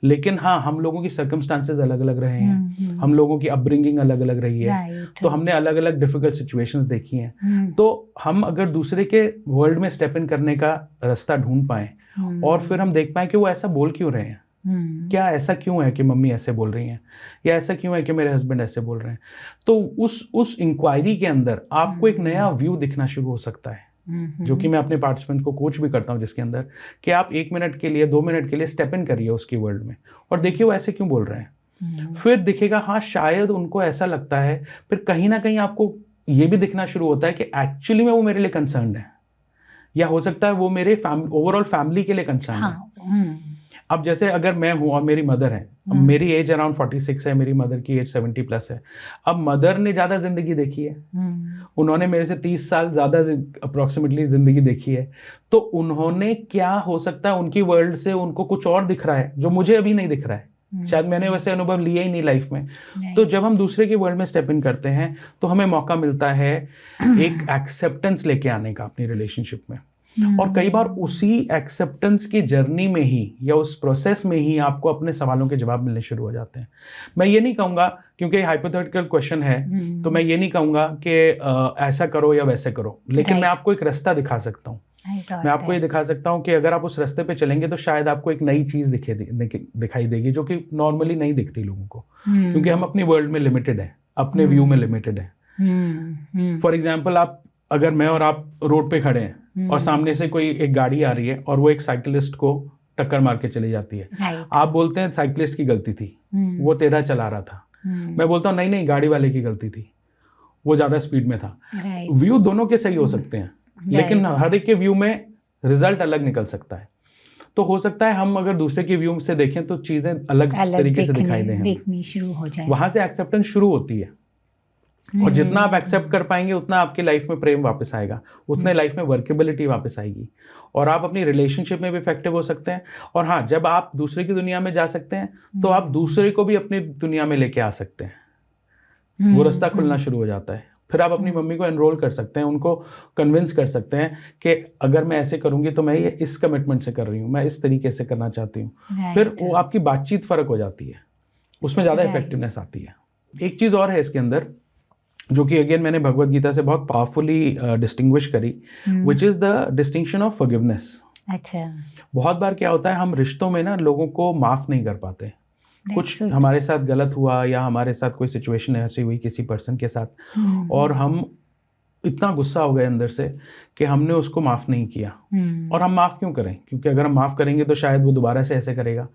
लेकिन हाँ, हम लोगों की सर्कमस्टांसेस अलग अलग रहे हैं, हम लोगों की अपब्रिंगिंग अलग अलग रही है, तो हमने अलग अलग डिफिकल्ट सिचुएशंस देखी हैं। तो हम अगर दूसरे के वर्ल्ड में स्टेप इन करने का रास्ता ढूंढ पाएं, और फिर हम देख पाएं कि वो ऐसा बोल क्यों रहे हैं, क्या ऐसा क्यों है कि मम्मी ऐसे बोल रही हैं, या ऐसा क्यों है कि मेरे हस्बैंड ऐसे बोल रहे हैं, तो उस इंक्वायरी के अंदर आपको एक नया व्यू दिखना शुरू हो सकता है, जो कि मैं अपने पार्टिसिपेंट को कोच भी करता हूँ, जिसके अंदर कि आप 1 मिनट के लिए, 2 मिनट के लिए स्टेप इन करिए उसकी वर्ल्ड में, और देखिए वो ऐसे क्यों बोल रहे हैं। फिर दिखेगा, हाँ शायद उनको ऐसा लगता है, फिर कहीं ना कहीं आपको ये भी दिखना शुरू होता है कि एक्चुअली में वो मेरे लिए कंसर्न है, या हो सकता है वो मेरे ओवरऑल फैमिली के लिए कंसर्न है। अब जैसे अगर मैं हूँ और मेरी मदर है, मेरी एज अराउंड 46 है, मेरी मदर की एज 70+ है। अब मदर ने ज़्यादा ज़िंदगी देखी है, उन्होंने मेरे से 30 साल ज़्यादा अप्रॉक्सीमेटली ज़िंदगी देखी है, तो उन्होंने, क्या हो सकता है उनकी वर्ल्ड से उनको कुछ और दिख रहा है जो मुझे अभी नहीं दिख रहा है, शायद मैंने वैसे अनुभव लिया ही नहीं लाइफ में। तो जब हम दूसरे की वर्ल्ड में स्टेप इन करते हैं तो हमें मौका मिलता है एक एक्सेप्टेंस लेके आने का अपनी रिलेशनशिप में। और कई बार उसी एक्सेप्टेंस की जर्नी में ही, या उस प्रोसेस में ही, आपको अपने सवालों के जवाब मिलने शुरू हो जाते हैं। मैं ये नहीं कहूँगा, क्योंकि हाइपोथेटिकल क्वेश्चन है, तो मैं ये नहीं कहूँगा कि ऐसा करो या वैसे करो, लेकिन मैं आपको एक रास्ता दिखा सकता हूँ। मैं आपको ये दिखा सकता हूँ कि अगर आप उस रास्ते पे चलेंगे तो शायद आपको एक नई चीज़ दिखाई देगी, जो कि नॉर्मली नहीं दिखती लोगों को, क्योंकि हम अपनी वर्ल्ड में लिमिटेड है, अपने व्यू में लिमिटेड है। फॉर एग्जाम्पल, आप, अगर मैं और आप रोड पे खड़े हैं और सामने से कोई एक गाड़ी आ रही है और वो एक साइकिलिस्ट को टक्कर मार के चली जाती है, आप बोलते हैं साइकिलिस्ट की गलती थी, वो तेरा चला रहा था। मैं बोलता हूँ नहीं, गाड़ी वाले की गलती थी, वो ज्यादा स्पीड में था। व्यू दोनों के सही हो सकते हैं, लेकिन हर एक के व्यू में रिजल्ट अलग निकल सकता है। तो हो सकता है हम अगर दूसरे के व्यू से देखें तो चीजें अलग तरीके से दिखाई दें, देखनी शुरू हो जाए, वहां से एक्सेप्टेंस शुरू होती है। और जितना आप एक्सेप्ट कर पाएंगे उतना आपकी लाइफ में प्रेम वापस आएगा, उतने लाइफ में वर्केबिलिटी वापस आएगी, और आप अपनी रिलेशनशिप में भी इफेक्टिव हो सकते हैं। और हाँ, जब आप दूसरे की दुनिया में जा सकते हैं तो आप दूसरे को भी अपनी दुनिया में लेके आ सकते हैं, वो रास्ता खुलना शुरू हो जाता है। फिर आप अपनी मम्मी को एनरोल कर सकते हैं, उनको कन्विंस कर सकते हैं कि अगर मैं ऐसे करूंगी तो मैं ये इस कमिटमेंट से कर रही हूँ, मैं इस तरीके से करना चाहती हूँ। फिर वो आपकी बातचीत फ़र्क हो जाती है, उसमें ज़्यादा इफेक्टिवनेस आती है। एक चीज़ और है इसके अंदर जो कि अगेन मैंने भगवद गीता से बहुत पावरफुली डिस्टिंग्विश करी, which is the distinction of forgiveness. अच्छा, बहुत बार क्या होता है, हम रिश्तों में ना लोगों को माफ़ नहीं कर पाते। कुछ हमारे साथ गलत हुआ या हमारे साथ कोई सिचुएशन ऐसी हुई किसी पर्सन के साथ, और हम इतना गुस्सा हो गए अंदर से कि हमने उसको माफ़ नहीं किया। और हम माफ़ क्यों करें? क्योंकि अगर हम माफ़ करेंगे तो शायद वो दोबारा से ऐसे करेगा,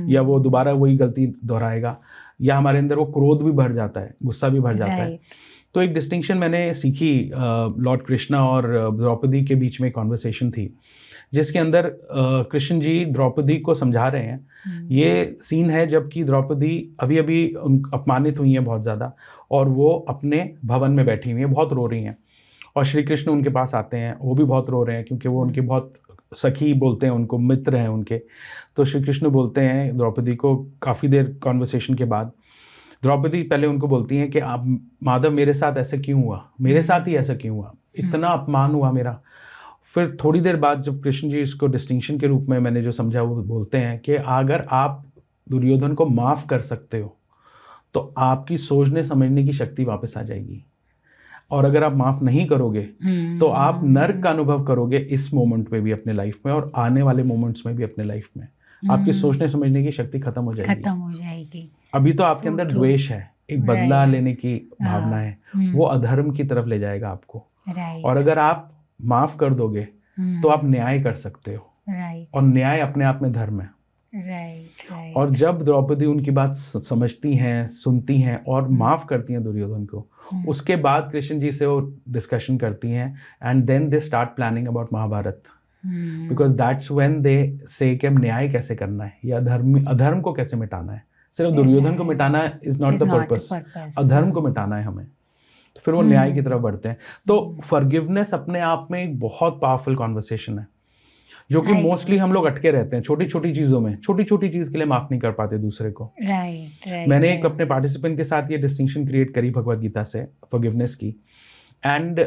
या वो दोबारा वही गलती दोहराएगा, या हमारे अंदर वो क्रोध भी भर जाता है, गुस्सा भी भर जाता है। तो एक डिस्टिंक्शन मैंने सीखी, लॉर्ड कृष्णा और द्रौपदी के बीच में कॉन्वर्सेशन थी जिसके अंदर कृष्ण जी द्रौपदी को समझा रहे हैं। ये सीन है जबकि द्रौपदी अभी अभी अपमानित हुई हैं बहुत ज़्यादा, और वो अपने भवन में बैठी हुई हैं, बहुत रो रही हैं, और श्री कृष्ण उनके पास आते हैं, वो भी बहुत रो रहे हैं क्योंकि वो उनकी बहुत सखी बोलते हैं उनको, मित्र हैं उनके। तो श्री कृष्ण बोलते हैं द्रौपदी को काफ़ी देर कॉन्वर्सेशन के बाद, द्रौपदी पहले उनको बोलती हैं कि आप माधव मेरे साथ ऐसा क्यों हुआ, मेरे साथ ही ऐसा क्यों हुआ, इतना अपमान हुआ मेरा। फिर थोड़ी देर बाद जब कृष्ण जी इसको डिस्टिंक्शन के रूप में मैंने जो समझा वो बोलते हैं कि अगर आप दुर्योधन को माफ़ कर सकते हो तो आपकी सोचने समझने की शक्ति वापस आ जाएगी, और अगर आप माफ़ नहीं करोगे तो आप नर्क का अनुभव करोगे इस मोमेंट में भी अपने लाइफ में, और आने वाले मोमेंट्स में भी अपने लाइफ में। आपकी सोचने समझने की शक्ति खत्म हो जाएगी। अभी तो आपके अंदर द्वेष है, एक बदला लेने की भावना है, वो अधर्म की तरफ ले जाएगा आपको। और अगर आप माफ कर दोगे तो आप न्याय कर सकते हो, और न्याय अपने आप में धर्म है। और जब द्रौपदी उनकी बात समझती हैं, सुनती हैं और माफ करती हैं दुर्योधन को, उसके बाद कृष्ण जी से वो डिस्कशन करती हैं, and then they start planning about Mahabharata, because that's when they say कि न्याय कैसे करना है या अधर्म को कैसे मिटाना है। सिर्फ दुर्योधन को मिटाना इज नॉट द पर्पस, अधर्म को मिटाना है हमें। तो फिर वो न्याय की तरफ बढ़ते हैं। तो फॉरगिवनेस अपने आप में एक बहुत पावरफुल कॉन्वर्सेशन है जो कि मोस्टली हम लोग अटके रहते हैं छोटी छोटी चीज़ों में, छोटी छोटी चीज़ के लिए माफ़ नहीं कर पाते दूसरे को। मैंने एक अपने पार्टिसिपेंट के साथ ये डिस्टिंक्शन क्रिएट करी भगवद गीता से फॉरगिवनेस की, एंड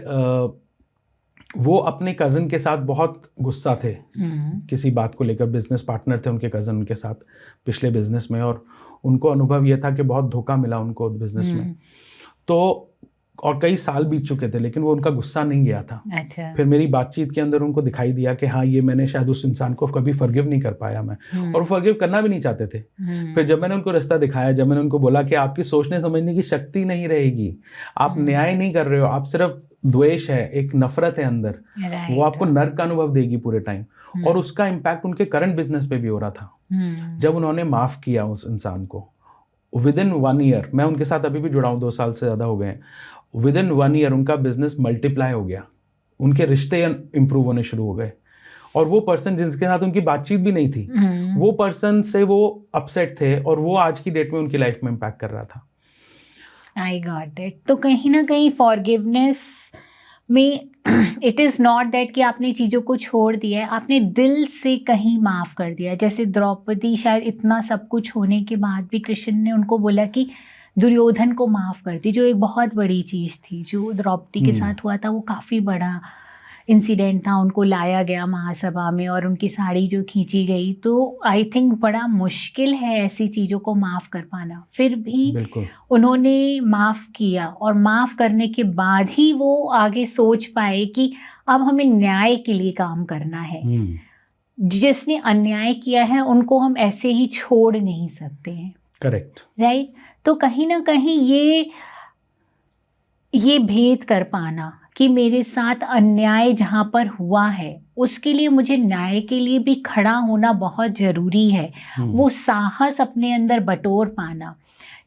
वो अपने कज़न के साथ बहुत गुस्सा थे किसी बात को लेकर। बिजनेस पार्टनर थे उनके कज़न उनके साथ पिछले बिजनेस में, और उनको अनुभव ये था कि बहुत धोखा मिला उनको बिजनेस में। तो और कई साल बीत चुके थे लेकिन वो उनका गुस्सा नहीं गया था। अच्छा। फिर मेरी बातचीत के अंदर उनको दिखाई दिया कि हाँ, ये मैंने शायद उस इंसान को कभी फॉरगिव नहीं कर पाया मैं, और फॉरगिव करना भी नहीं चाहते थे। फिर जब मैंने उनको रास्ता दिखाया, जब मैंने उनको बोला कि आपकी सोचने समझने की शक्ति नहीं रहेगी, आप न्याय नहीं कर रहे हो, आप सिर्फ द्वेष है, एक नफरत है अंदर, वो आपको नर्क का अनुभव देगी पूरे टाइम। और उसका इम्पैक्ट उनके करंट बिजनेस पे भी हो रहा था। जब उन्होंने माफ़ किया उस इंसान को, विद इन 1 ईयर, मैं उनके साथ अभी भी जुड़ा हूँ, 2 साल से ज़्यादा हो गए हैं, विद इन 1 ईयर उनका बिजनेस मल्टीप्लाई हो गया, उनके रिश्ते इंप्रूव होने शुरू हो गए। और वो पर्सन जिनके साथ उनकी बातचीत भी नहीं थी, वो पर्सन से वो अपसेट थे, और वो आज की डेट में उनकी लाइफ में इम्पैक्ट कर रहा था। I got it. तो कहीं ना कहीं फॉरगिवनेस में इट इज़ नॉट दैट कि आपने चीज़ों को छोड़ दिया है, आपने दिल से कहीं माफ़ कर दिया। जैसे द्रौपदी शायद इतना सब कुछ होने के बाद भी कृष्ण ने उनको बोला कि दुर्योधन को माफ़ कर दी, जो एक बहुत बड़ी चीज़ थी। जो द्रौपदी के साथ हुआ था वो काफ़ी बड़ा इंसिडेंट था, उनको लाया गया महासभा में और उनकी साड़ी जो खींची गई। तो आई थिंक बड़ा मुश्किल है ऐसी चीज़ों को माफ़ कर पाना। फिर भी उन्होंने माफ़ किया, और माफ़ करने के बाद ही वो आगे सोच पाए कि अब हमें न्याय के लिए काम करना है। जिसने अन्याय किया है उनको हम ऐसे ही छोड़ नहीं सकते हैं। Correct, right. तो कहीं ना कहीं ये भेद कर पाना कि मेरे साथ अन्याय जहाँ पर हुआ है उसके लिए मुझे न्याय के लिए भी खड़ा होना बहुत ज़रूरी है, वो साहस अपने अंदर बटोर पाना,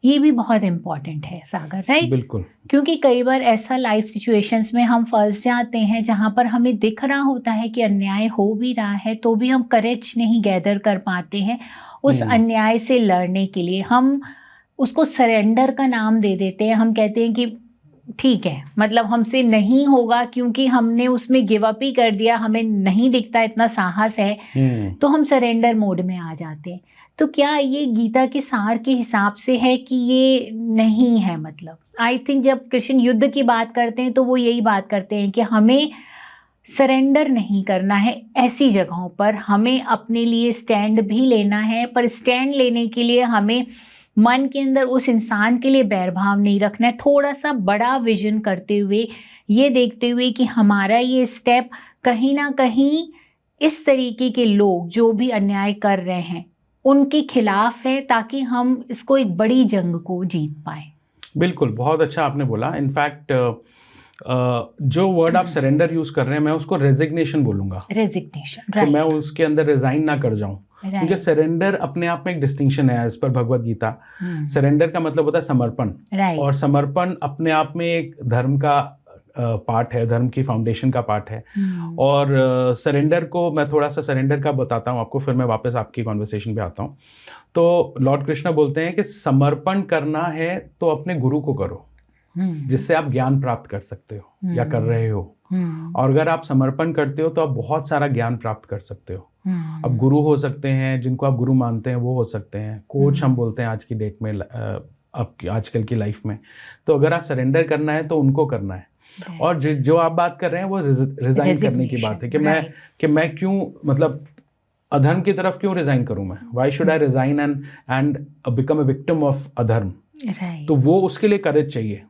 ये भी बहुत इम्पॉर्टेंट है सागर, राइट। बिल्कुल। क्योंकि कई बार ऐसा लाइफ सिचुएशंस में हम फंस जाते हैं जहाँ पर हमें दिख रहा होता है कि अन्याय हो भी रहा है, तो भी हम करेज नहीं गैदर कर पाते हैं उस अन्याय से लड़ने के लिए। हम उसको सरेंडर का नाम दे देते हैं, हम कहते हैं कि ठीक है, मतलब हमसे नहीं होगा क्योंकि हमने उसमें गिव अप ही कर दिया, हमें नहीं दिखता इतना साहस है, तो हम सरेंडर मोड में आ जाते हैं। तो क्या ये गीता के सार के हिसाब से है कि ये नहीं है? मतलब आई थिंक जब कृष्ण युद्ध की बात करते हैं तो वो यही बात करते हैं कि हमें सरेंडर नहीं करना है ऐसी जगहों पर, हमें अपने लिए स्टैंड भी लेना है, पर स्टैंड लेने के लिए हमें मन के अंदर उस इंसान के लिए बैरभाव नहीं रखना है, थोड़ा सा बड़ा विजन करते हुए, ये देखते हुए कि हमारा ये स्टेप कहीं ना कहीं इस तरीके के लोग जो भी अन्याय कर रहे हैं उनके खिलाफ है, ताकि हम इसको एक बड़ी जंग को जीत पाए। बिल्कुल, बहुत अच्छा आपने बोला। इनफैक्ट जो वर्ड आप सरेंडर यूज कर रहे हैं, मैं उसको रेजिग्नेशन बोलूंगा। रेजिग्नेशन, कि मैं उसके अंदर रिजाइन ना कर जाऊं, क्योंकि सरेंडर अपने आप में एक डिस्टिंक्शन है as per Bhagavad Gita. Surrender का मतलब होता है समर्पण, और समर्पण अपने आप में एक धर्म का पार्ट है, धर्म की फाउंडेशन का पार्ट है। और सरेंडर को मैं थोड़ा सा सरेंडर का बताता हूँ आपको, फिर मैं वापस आपकी कॉन्वर्सेशन पे आता हूँ। तो लॉर्ड कृष्णा बोलते हैं कि समर्पण करना है तो अपने गुरु को करो, जिससे आप ज्ञान प्राप्त कर सकते हो या कर रहे हो। और अगर आप समर्पण करते हो तो आप बहुत सारा ज्ञान प्राप्त कर सकते हो। अब गुरु हो सकते हैं, जिनको आप गुरु मानते हैं वो हो सकते हैं, कोच हम बोलते हैं आज की डेट में, आजकल की लाइफ में। तो अगर आप सरेंडर करना है तो उनको करना है। और जो आप बात कर रहे हैं वो रिजाइन करने की बात है कि मैं क्यों, मतलब अधर्म की तरफ क्यों रिजाइन करूं मैं, why should I resign and become a victim of अधर्म। तो वो उसके लिए करेज चाहिए।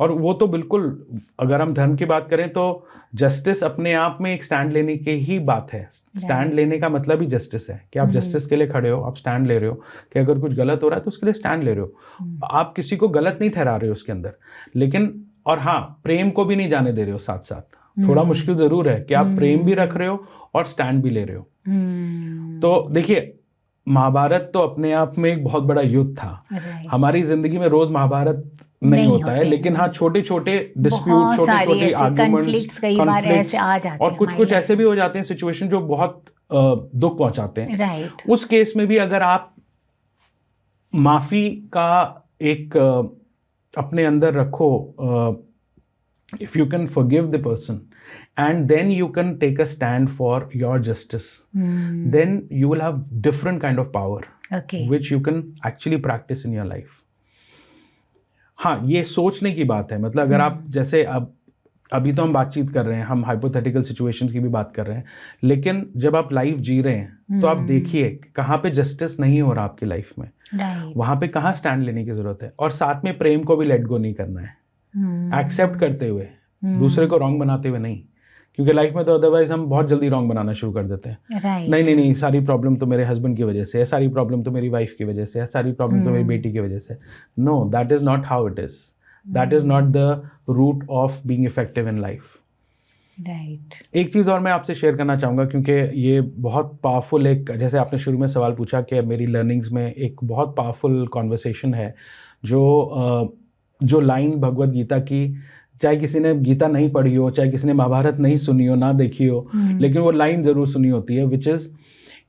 और वो तो बिल्कुल, अगर हम धर्म की बात करें तो जस्टिस अपने आप में एक स्टैंड लेने की ही बात है। स्टैंड लेने का मतलब ही जस्टिस है कि आप जस्टिस के लिए खड़े हो, आप स्टैंड ले रहे हो कि अगर कुछ गलत हो रहा है तो उसके लिए स्टैंड ले रहे हो। आप किसी को गलत नहीं ठहरा रहे हो उसके अंदर, लेकिन और हाँ, प्रेम को भी नहीं जाने दे रहे हो साथ साथ। थोड़ा मुश्किल जरूर है कि आप प्रेम भी रख रहे हो और स्टैंड भी ले रहे हो। तो देखिए, महाभारत तो अपने आप में एक बहुत बड़ा युद्ध था। हमारी जिंदगी में रोज महाभारत नहीं होता है, लेकिन हाँ, छोटे छोटे डिस्प्यूट, छोटे छोटे आर्गुमेंट्स, कई बार ऐसे आ जाते हैं, और कुछ ऐसे भी हो जाते हैं सिचुएशन जो बहुत दुख पहुंचाते हैं। उस केस में भी अगर आप माफी का एक अपने अंदर रखो, if you can forgive the person and then you can take a stand for your justice, then you will have different kind of power, which you can actually practice in your life. हाँ, ये सोचने की बात है। मतलब अगर आप जैसे अभी तो हम बातचीत कर रहे हैं, हम हाइपोथेटिकल सिचुएशन की भी बात कर रहे हैं, लेकिन जब आप लाइफ जी रहे हैं तो आप देखिए कहाँ पे जस्टिस नहीं हो रहा आपकी लाइफ में, वहां पे कहाँ स्टैंड लेने की जरूरत है। और साथ में प्रेम को भी लेट गो नहीं करना है, एक्सेप्ट करते हुए, दूसरे को रॉन्ग बनाते हुए नहीं, क्योंकि लाइफ में तो अदरवाइज हम बहुत जल्दी रॉन्ग बनाना शुरू कर देते हैं। नहीं, सारी प्रॉब्लम तो मेरे हस्बैंड की वजह से है, सारी प्रॉब्लम तो मेरी वाइफ की वजह से है, सारी प्रॉब्लम तो मेरी बेटी की वजह से। No, that is not how it is, that is not the root of being effective in life. एक चीज़ और मैं आपसे शेयर करना चाहूँगा, क्योंकि ये बहुत पावरफुल, एक जैसे आपने शुरू में सवाल पूछा कि मेरी लर्निंग्स में एक बहुत पावरफुल कॉन्वर्सेशन है, जो लाइन भगवत गीता की, चाहे किसी ने गीता नहीं पढ़ी हो, चाहे किसी ने महाभारत नहीं सुनी हो, ना देखी हो, लेकिन वो लाइन जरूर सुनी होती है, विच इज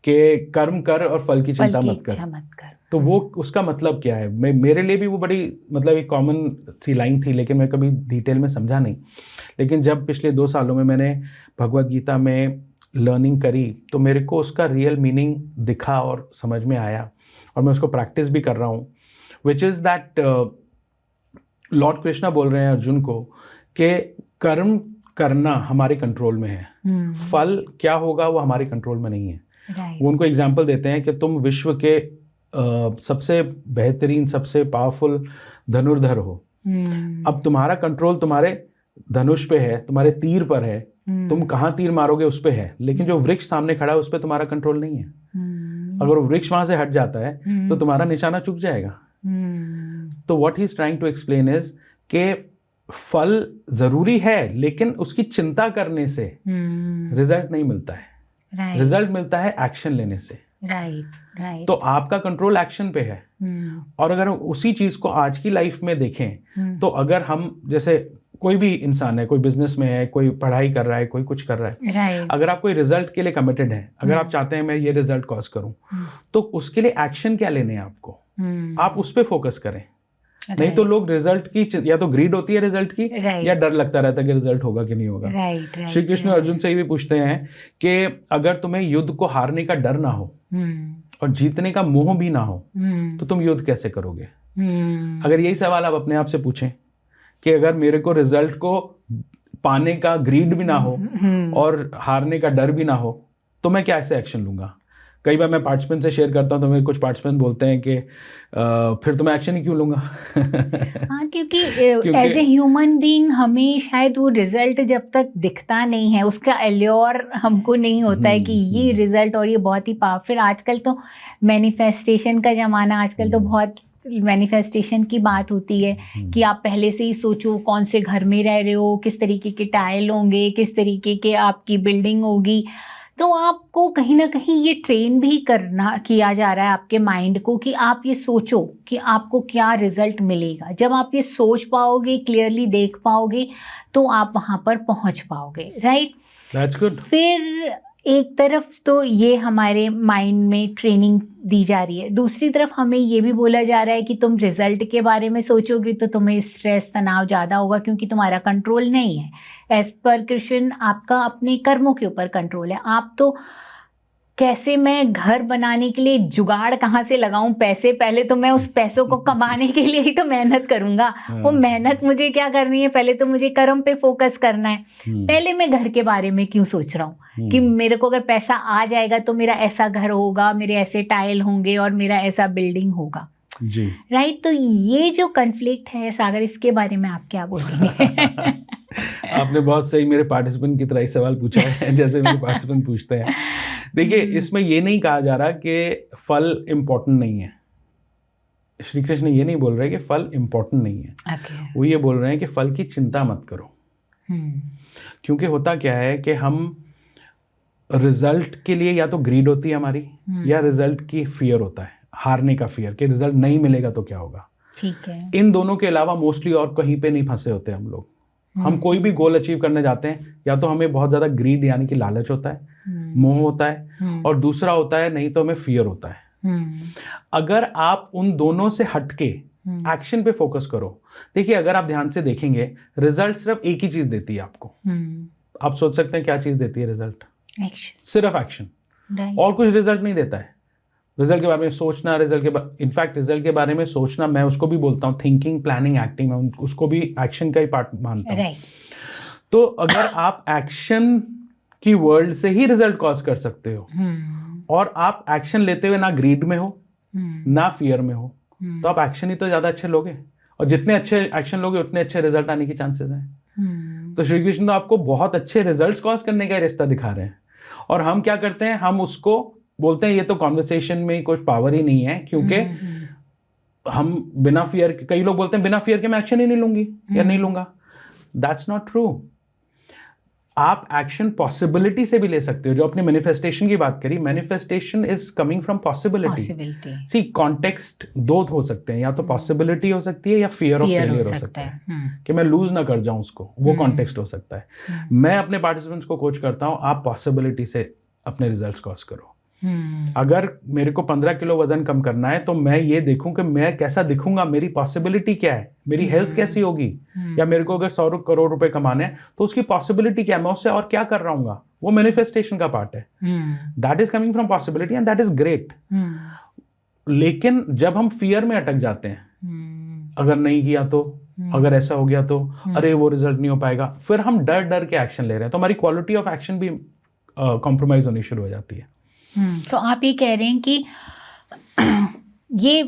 के कर्म कर और फल की चिंता मत कर। तो वो उसका मतलब क्या है, मेरे लिए भी वो बड़ी मतलब एक कॉमन सी लाइन थी, लेकिन मैं कभी डिटेल में समझा नहीं। लेकिन जब पिछले 2 सालों में मैंने भगवत गीता में लर्निंग करी तो मेरे को उसका रियल मीनिंग दिखा और समझ में आया, और मैं उसको प्रैक्टिस भी कर रहा हूँ। Which is that Lord Krishna बोल रहे हैं अर्जुन को कि कर्म करना हमारे कंट्रोल में है, फल क्या होगा वो हमारे कंट्रोल में नहीं है। वो उनको एग्जाम्पल देते हैं कि तुम विश्व के सबसे बेहतरीन, सबसे पावरफुल धनुर्धर हो। अब तुम्हारा कंट्रोल तुम्हारे धनुष पे है, तुम्हारे तीर पर है, तुम कहाँ तीर मारोगे उस पे है, लेकिन जो वृक्ष सामने खड़ा है उस पे तुम्हारा कंट्रोल नहीं है। अगर वो वृक्ष वहां से हट जाता है तो तुम्हारा निशाना चूक जाएगा। तो what he is trying to explain is के फल जरूरी है, लेकिन उसकी चिंता करने से रिजल्ट नहीं मिलता है। रिजल्ट मिलता है एक्शन लेने से। तो आपका कंट्रोल एक्शन पे है। और अगर हम उसी चीज को आज की लाइफ में देखें तो अगर हम, जैसे कोई भी इंसान है, कोई बिजनेस में है, कोई पढ़ाई कर रहा है, कोई कुछ कर रहा है, अगर आप कोई रिजल्ट के लिए कमिटेड है, अगर आप चाहते हैं मैं ये रिजल्ट कॉज करूं, तो उसके लिए एक्शन क्या लेने हैं आपको, आप उस पर फोकस करें। नहीं तो लोग रिजल्ट की, या तो ग्रीड होती है रिजल्ट की, या डर लगता रहता है कि रिजल्ट होगा कि नहीं होगा। श्री कृष्ण अर्जुन से भी पूछते हैं कि अगर तुम्हें युद्ध को हारने का डर ना हो और जीतने का मोह भी ना हो तो तुम युद्ध कैसे करोगे? अगर यही सवाल आप अपने आप से पूछें कि अगर मेरे को रिजल्ट को पाने का ग्रीड भी ना हो और हारने का डर भी ना हो तो मैं क्या ऐसे एक्शन लूंगा? कई बार मैं पार्टिसिपेंट से शेयर करता हूँ तो मेरे कुछ पार्टिसिपेंट बोलते हैं कि फिर तो मैं एक्शन ही क्यों लूंगा? हाँ, क्योंकि एज ए ह्यूमन बीइंग हमें शायद वो रिजल्ट जब तक दिखता नहीं है उसका एल्योर हमको नहीं होता है कि ये रिजल्ट और ये बहुत ही पावरफुल। आजकल तो मैनिफेस्टेशन का ज़माना, आजकल तो बहुत मैनिफेस्टेशन की बात होती है कि आप पहले से ही सोचो कौन से घर में रह रहे हो, किस तरीके के टाइल होंगे, किस तरीके के आपकी बिल्डिंग होगी। तो आपको कहीं ना कहीं ये ट्रेन भी किया जा रहा है आपके माइंड को कि आप ये सोचो कि आपको क्या रिजल्ट मिलेगा। जब आप ये सोच पाओगे, क्लियरली देख पाओगे, तो आप वहाँ पर पहुँच पाओगे, राइट? That's good. फिर एक तरफ तो ये हमारे माइंड में ट्रेनिंग दी जा रही है, दूसरी तरफ हमें ये भी बोला जा रहा है कि तुम रिजल्ट के बारे में सोचोगे तो तुम्हें स्ट्रेस, तनाव ज़्यादा होगा क्योंकि तुम्हारा कंट्रोल नहीं है। एज पर कृष्ण आपका अपने कर्मों के ऊपर कंट्रोल है। आप तो कैसे मैं घर बनाने के लिए जुगाड़ कहाँ से लगाऊं पैसे, पहले तो मैं उस पैसों को कमाने के लिए ही तो मेहनत करूंगा। वो मेहनत मुझे क्या करनी है, पहले तो मुझे कर्म पे फोकस करना है। पहले मैं घर के बारे में क्यों सोच रहा हूँ कि मेरे को अगर पैसा आ जाएगा तो मेरा ऐसा घर होगा, मेरे ऐसे टाइल होंगे और मेरा ऐसा बिल्डिंग होगा जी, राइट? तो ये जो कन्फ्लिक्ट है सागर, इसके बारे में आप क्या बोलेंगे? आपने बहुत सही मेरे पार्टिसिपेंट की तरह ही सवाल पूछा है जैसे मेरे पार्टिसिपेंट पूछते हैं। देखिए, इसमें ये नहीं कहा जा रहा कि फल इम्पोर्टेंट नहीं है। श्री कृष्ण ये नहीं बोल रहे कि फल इम्पोर्टेंट नहीं है। वो ये बोल रहे हैं कि फल की चिंता मत करो। क्योंकि होता क्या है कि हम रिजल्ट के लिए या तो ग्रीड होती है हमारी, या रिजल्ट की फियर होता है, हारने का फियर कि रिजल्ट नहीं मिलेगा तो क्या होगा। ठीक है। इन दोनों के अलावा मोस्टली और कहीं पे नहीं फंसे होते हम लोग। हम कोई भी गोल अचीव करने जाते हैं, या तो हमें बहुत ज्यादा ग्रीड यानी कि लालच होता है, मोह होता है, और दूसरा होता है नहीं तो हमें फियर होता है। अगर आप उन दोनों से हटके एक्शन पे फोकस करो, देखिए अगर आप ध्यान से देखेंगे रिजल्ट सिर्फ एक ही चीज देती है आपको। आप सोच सकते हैं क्या चीज देती है रिजल्ट? एक्शन, सिर्फ एक्शन, और कुछ रिजल्ट नहीं देता है। रिजल्ट के बारे में सोचना, इनफैक्ट रिजल्ट के बारे में सोचना, मैं उसको भी बोलता हूँ थिंकिंग, प्लानिंग, एक्टिंग, मैं उसको भी एक्शन का ही पार्ट मानता हूँ। तो अगर आप एक्शन की वर्ल्ड से ही रिजल्ट कॉज कर सकते हो, और आप एक्शन लेते हुए ना ग्रीड में हो ना फियर में हो, तो आप एक्शन ही तो ज्यादा अच्छे लोगे, और जितने अच्छे एक्शन लोगे उतने अच्छे रिजल्ट आने की चांसेस हैं। तो श्री कृष्ण तो आपको बहुत अच्छे रिजल्ट कॉज करने का रिश्ता दिखा रहे हैं, और हम क्या करते हैं, हम उसको बोलते हैं ये तो कॉन्वर्सेशन में कुछ पावर ही नहीं है, क्योंकि हम बिना फियर, कई लोग बोलते हैं बिना फियर के मैं एक्शन ही नहीं लूंगी या नहीं लूंगा। That's not true. आप एक्शन पॉसिबिलिटी से भी ले सकते हो। जो अपने मैनिफेस्टेशन की बात करी, manifestation is coming from possibility. See context दो हो सकते हैं, या तो पॉसिबिलिटी हो सकती है या फियर ऑफ फेलियर हो सकता है कि मैं लूज ना कर जाऊं उसको, वो कॉन्टेक्स्ट हो सकता है। मैं अपने पार्टिसिपेंट्स को कोच करता हूं, आप पॉसिबिलिटी से अपने रिजल्ट्स कॉज करो। अगर मेरे को 15 किलो वजन कम करना है तो मैं ये देखूं कि मैं कैसा दिखूंगा, मेरी पॉसिबिलिटी क्या है, मेरी हेल्थ कैसी होगी, या मेरे को अगर 100 करोड़ रुपए कमाने हैं तो उसकी पॉसिबिलिटी क्या है, मैं उससे और क्या कर रहा हूँ, वो मैनिफेस्टेशन का पार्ट है। That is coming from possibility and that is great. लेकिन जब हम फियर में अटक जाते हैं, अगर नहीं किया तो, अगर ऐसा हो गया तो, अरे वो रिजल्ट नहीं हो पाएगा, फिर हम डर डर के एक्शन ले रहे हैं, तो हमारी क्वालिटी ऑफ एक्शन भी कॉम्प्रोमाइज होनी शुरू हो जाती है। तो आप ये कह रहे हैं कि ये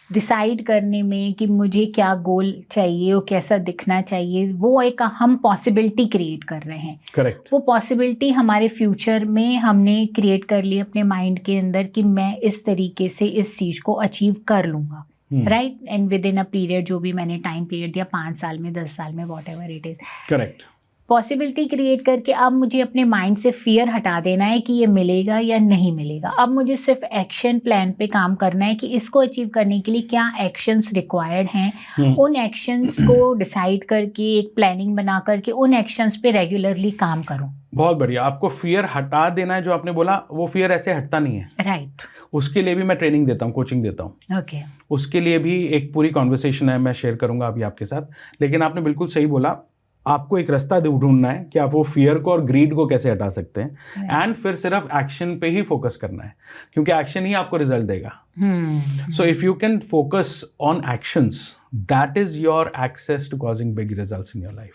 डिसाइड करने में कि मुझे क्या गोल चाहिए और कैसा दिखना चाहिए, वो एक हम पॉसिबिलिटी क्रिएट कर रहे हैं। करेक्ट। वो पॉसिबिलिटी हमारे फ्यूचर में हमने क्रिएट कर ली अपने माइंड के अंदर कि मैं इस तरीके से इस चीज़ को अचीव कर लूँगा, right? And with in a period, जो भी मैंने टाइम पीरियड दिया, 5 साल में, 10 साल में, what ever it is. Correct. Possibility create करके अब मुझे अपने माइंड से फियर हटा देना है कि ये मिलेगा या नहीं मिलेगा। अब मुझे सिर्फ एक्शन प्लान पे काम करना है कि इसको अचीव करने के लिए क्या एक्शंस रिक्वायर्ड हैं। उन एक्शंस को डिसाइड करके एक प्लानिंग बना करके उन एक्शंस पे रेगुलरली काम करूं। बहुत बढ़िया। आपको फियर हटा देना है, जो आपने बोला, वो फियर ऐसे हटता नहीं है, राइट। उसके लिए भी मैं ट्रेनिंग देता हूँ, कोचिंग देता हूँ। ओके। उसके लिए भी एक पूरी कॉन्वर्सेशन है, मैं शेयर करूंगा अभी आपके साथ। लेकिन आपने बिल्कुल सही बोला, आपको एक रास्ता ढूंढना है कि आप वो फियर को और ग्रीड को कैसे हटा सकते हैं, एंड फिर सिर्फ एक्शन पे ही फोकस करना है, क्योंकि एक्शन ही आपको रिजल्ट देगा. So if you can focus on actions, that is your access to causing big results in your life.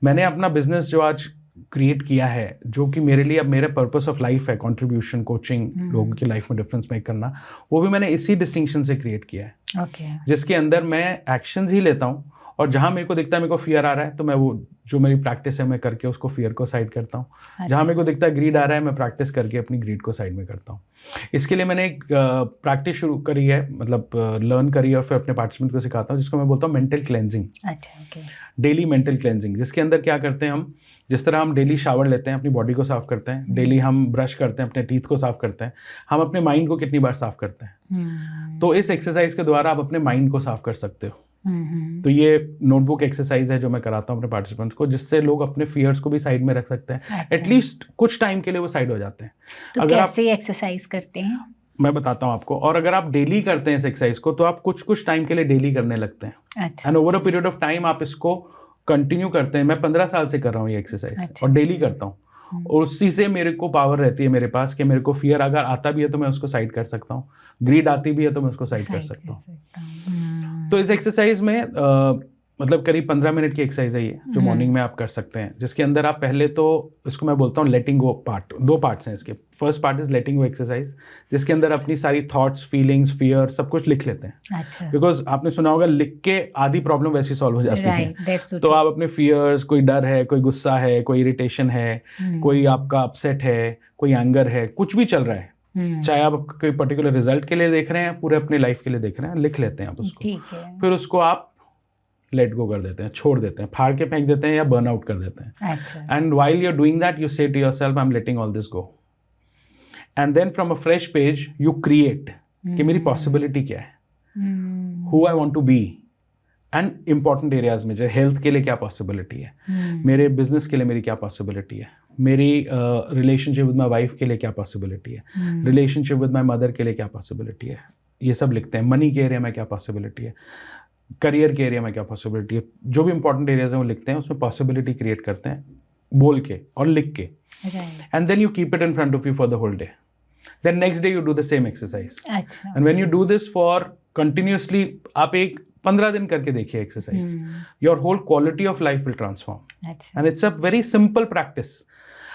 मैंने अपना बिजनेस जो आज क्रिएट किया है, जो कि मेरे लिए अब मेरे पर्पस ऑफ लाइफ है, कंट्रीब्यूशन, कोचिंग, लोगों की लाइफ में डिफरेंस मेक करना, वो भी मैंने इसी डिस्टिंक्शन से क्रिएट किया है. जिसके अंदर मैं एक्शंस ही लेता हूँ, और जहाँ मेरे को दिखता है मेरे को फियर आ रहा है, तो मैं वो जो मेरी प्रैक्टिस है मैं करके उसको फियर को साइड करता हूँ. जहाँ मेरे को दिखता है ग्रीड आ रहा है, मैं प्रैक्टिस करके अपनी ग्रीड को साइड में करता हूँ. इसके लिए मैंने एक प्रैक्टिस शुरू करी है, मतलब लर्न करी है, और फिर अपने पार्टिसिपेंट को सिखाता हूँ, जिसको मैं बोलता हूँ mental cleansing. Daily mental cleansing, जिसके अंदर क्या करते हैं हम, जिस तरह हम डेली शावर लेते हैं, अपनी बॉडी को साफ करते हैं, डेली हम ब्रश करते हैं, अपने टीथ को साफ करते हैं, हम अपने माइंड को कितनी बार साफ करते हैं. तो इस एक्सरसाइज के द्वारा आप अपने माइंड को साफ कर सकते हो. तो ये नोटबुक एक्सरसाइज है जो मैं कराता हूँ अपने पार्टिसिपेंट्स को, जिससे लोग अपने फियर्स को भी साइड में रख सकते हैं. एटलीस्ट कुछ टाइम के लिए वो साइड हो जाते हैं. तो अगर कैसे एक्सरसाइज करते हैं मैं बताता हूँ आपको. और अगर आप डेली करते हैं इस एक्सरसाइज को, तो आप कुछ टाइम के लिए डेली करने लगते हैं, and over a period of time आप इसको कंटिन्यू करते हैं. मैं 15 साल से कर रहा हूँ ये एक्सरसाइज, और डेली करता हूँ. और उसी से मेरे को पावर रहती है मेरे पास कि मेरे को फियर अगर आता भी है तो मैं उसको साइड कर सकता हूँ, ग्रीड आती भी है तो मैं उसको साइड कर सकता हूँ. तो इस एक्सरसाइज में मतलब करीब 15 मिनट की एक्सरसाइज है ये, जो मॉर्निंग में आप कर सकते हैं, जिसके अंदर आप पहले तो इसको मैं बोलता हूँ लेटिंग गो पार्ट. 2 पार्ट्स हैं इसके. First part is letting go exercise, जिसके अंदर अपनी सारी थॉट्स, फीलिंग्स, फियर सब कुछ लिख लेते हैं. बिकॉज आपने सुना होगा लिख के आधी प्रॉब्लम वैसे सॉल्व हो जाती है. तो आप अपने फियर्स, कोई डर है, कोई गुस्सा है, कोई इरिटेशन है, कोई आपका अपसेट है, कोई एंगर है, कुछ भी चल रहा है, चाहे आप कोई पर्टिकुलर रिजल्ट के लिए देख रहे हैं, पूरे अपनी लाइफ के लिए देख रहे हैं, लिख लेते हैं आप उसको. फिर उसको आप लेट गो कर देते हैं, छोड़ देते हैं, फाड़ के फेंक देते हैं या बर्न आउट कर देते हैं. And while you are doing that, you say to yourself, I am letting all this go. And then from a fresh page you create कि मेरी पॉसिबिलिटी क्या है, who I want to be, and important areas में, जैसे health के लिए क्या possibility है, मेरे बिजनेस के लिए मेरी क्या पॉसिबिलिटी है, मेरी रिलेशनशिप विद माई वाइफ के लिए क्या पॉसिबिलिटी है, रिलेशनशिप विद माई मदर के लिए क्या पॉसिबिलिटी है, ये सब लिखते हैं. मनी के एरिया में क्या पॉसिबिलिटी है, करियर के एरिया में क्या पॉसिबिलिटी है, जो भी इंपॉर्टेंट एरियाज हैं वो लिखते हैं, उसमें पॉसिबिलिटी क्रिएट करते हैं बोल के और लिख के. And then you keep it in front of you for the whole day. Then next day you do the same exercise, and when you do this for continuously, आप एक 15 दिन करके देखिए exercise, your whole quality of life will transform. And it's a very simple practice.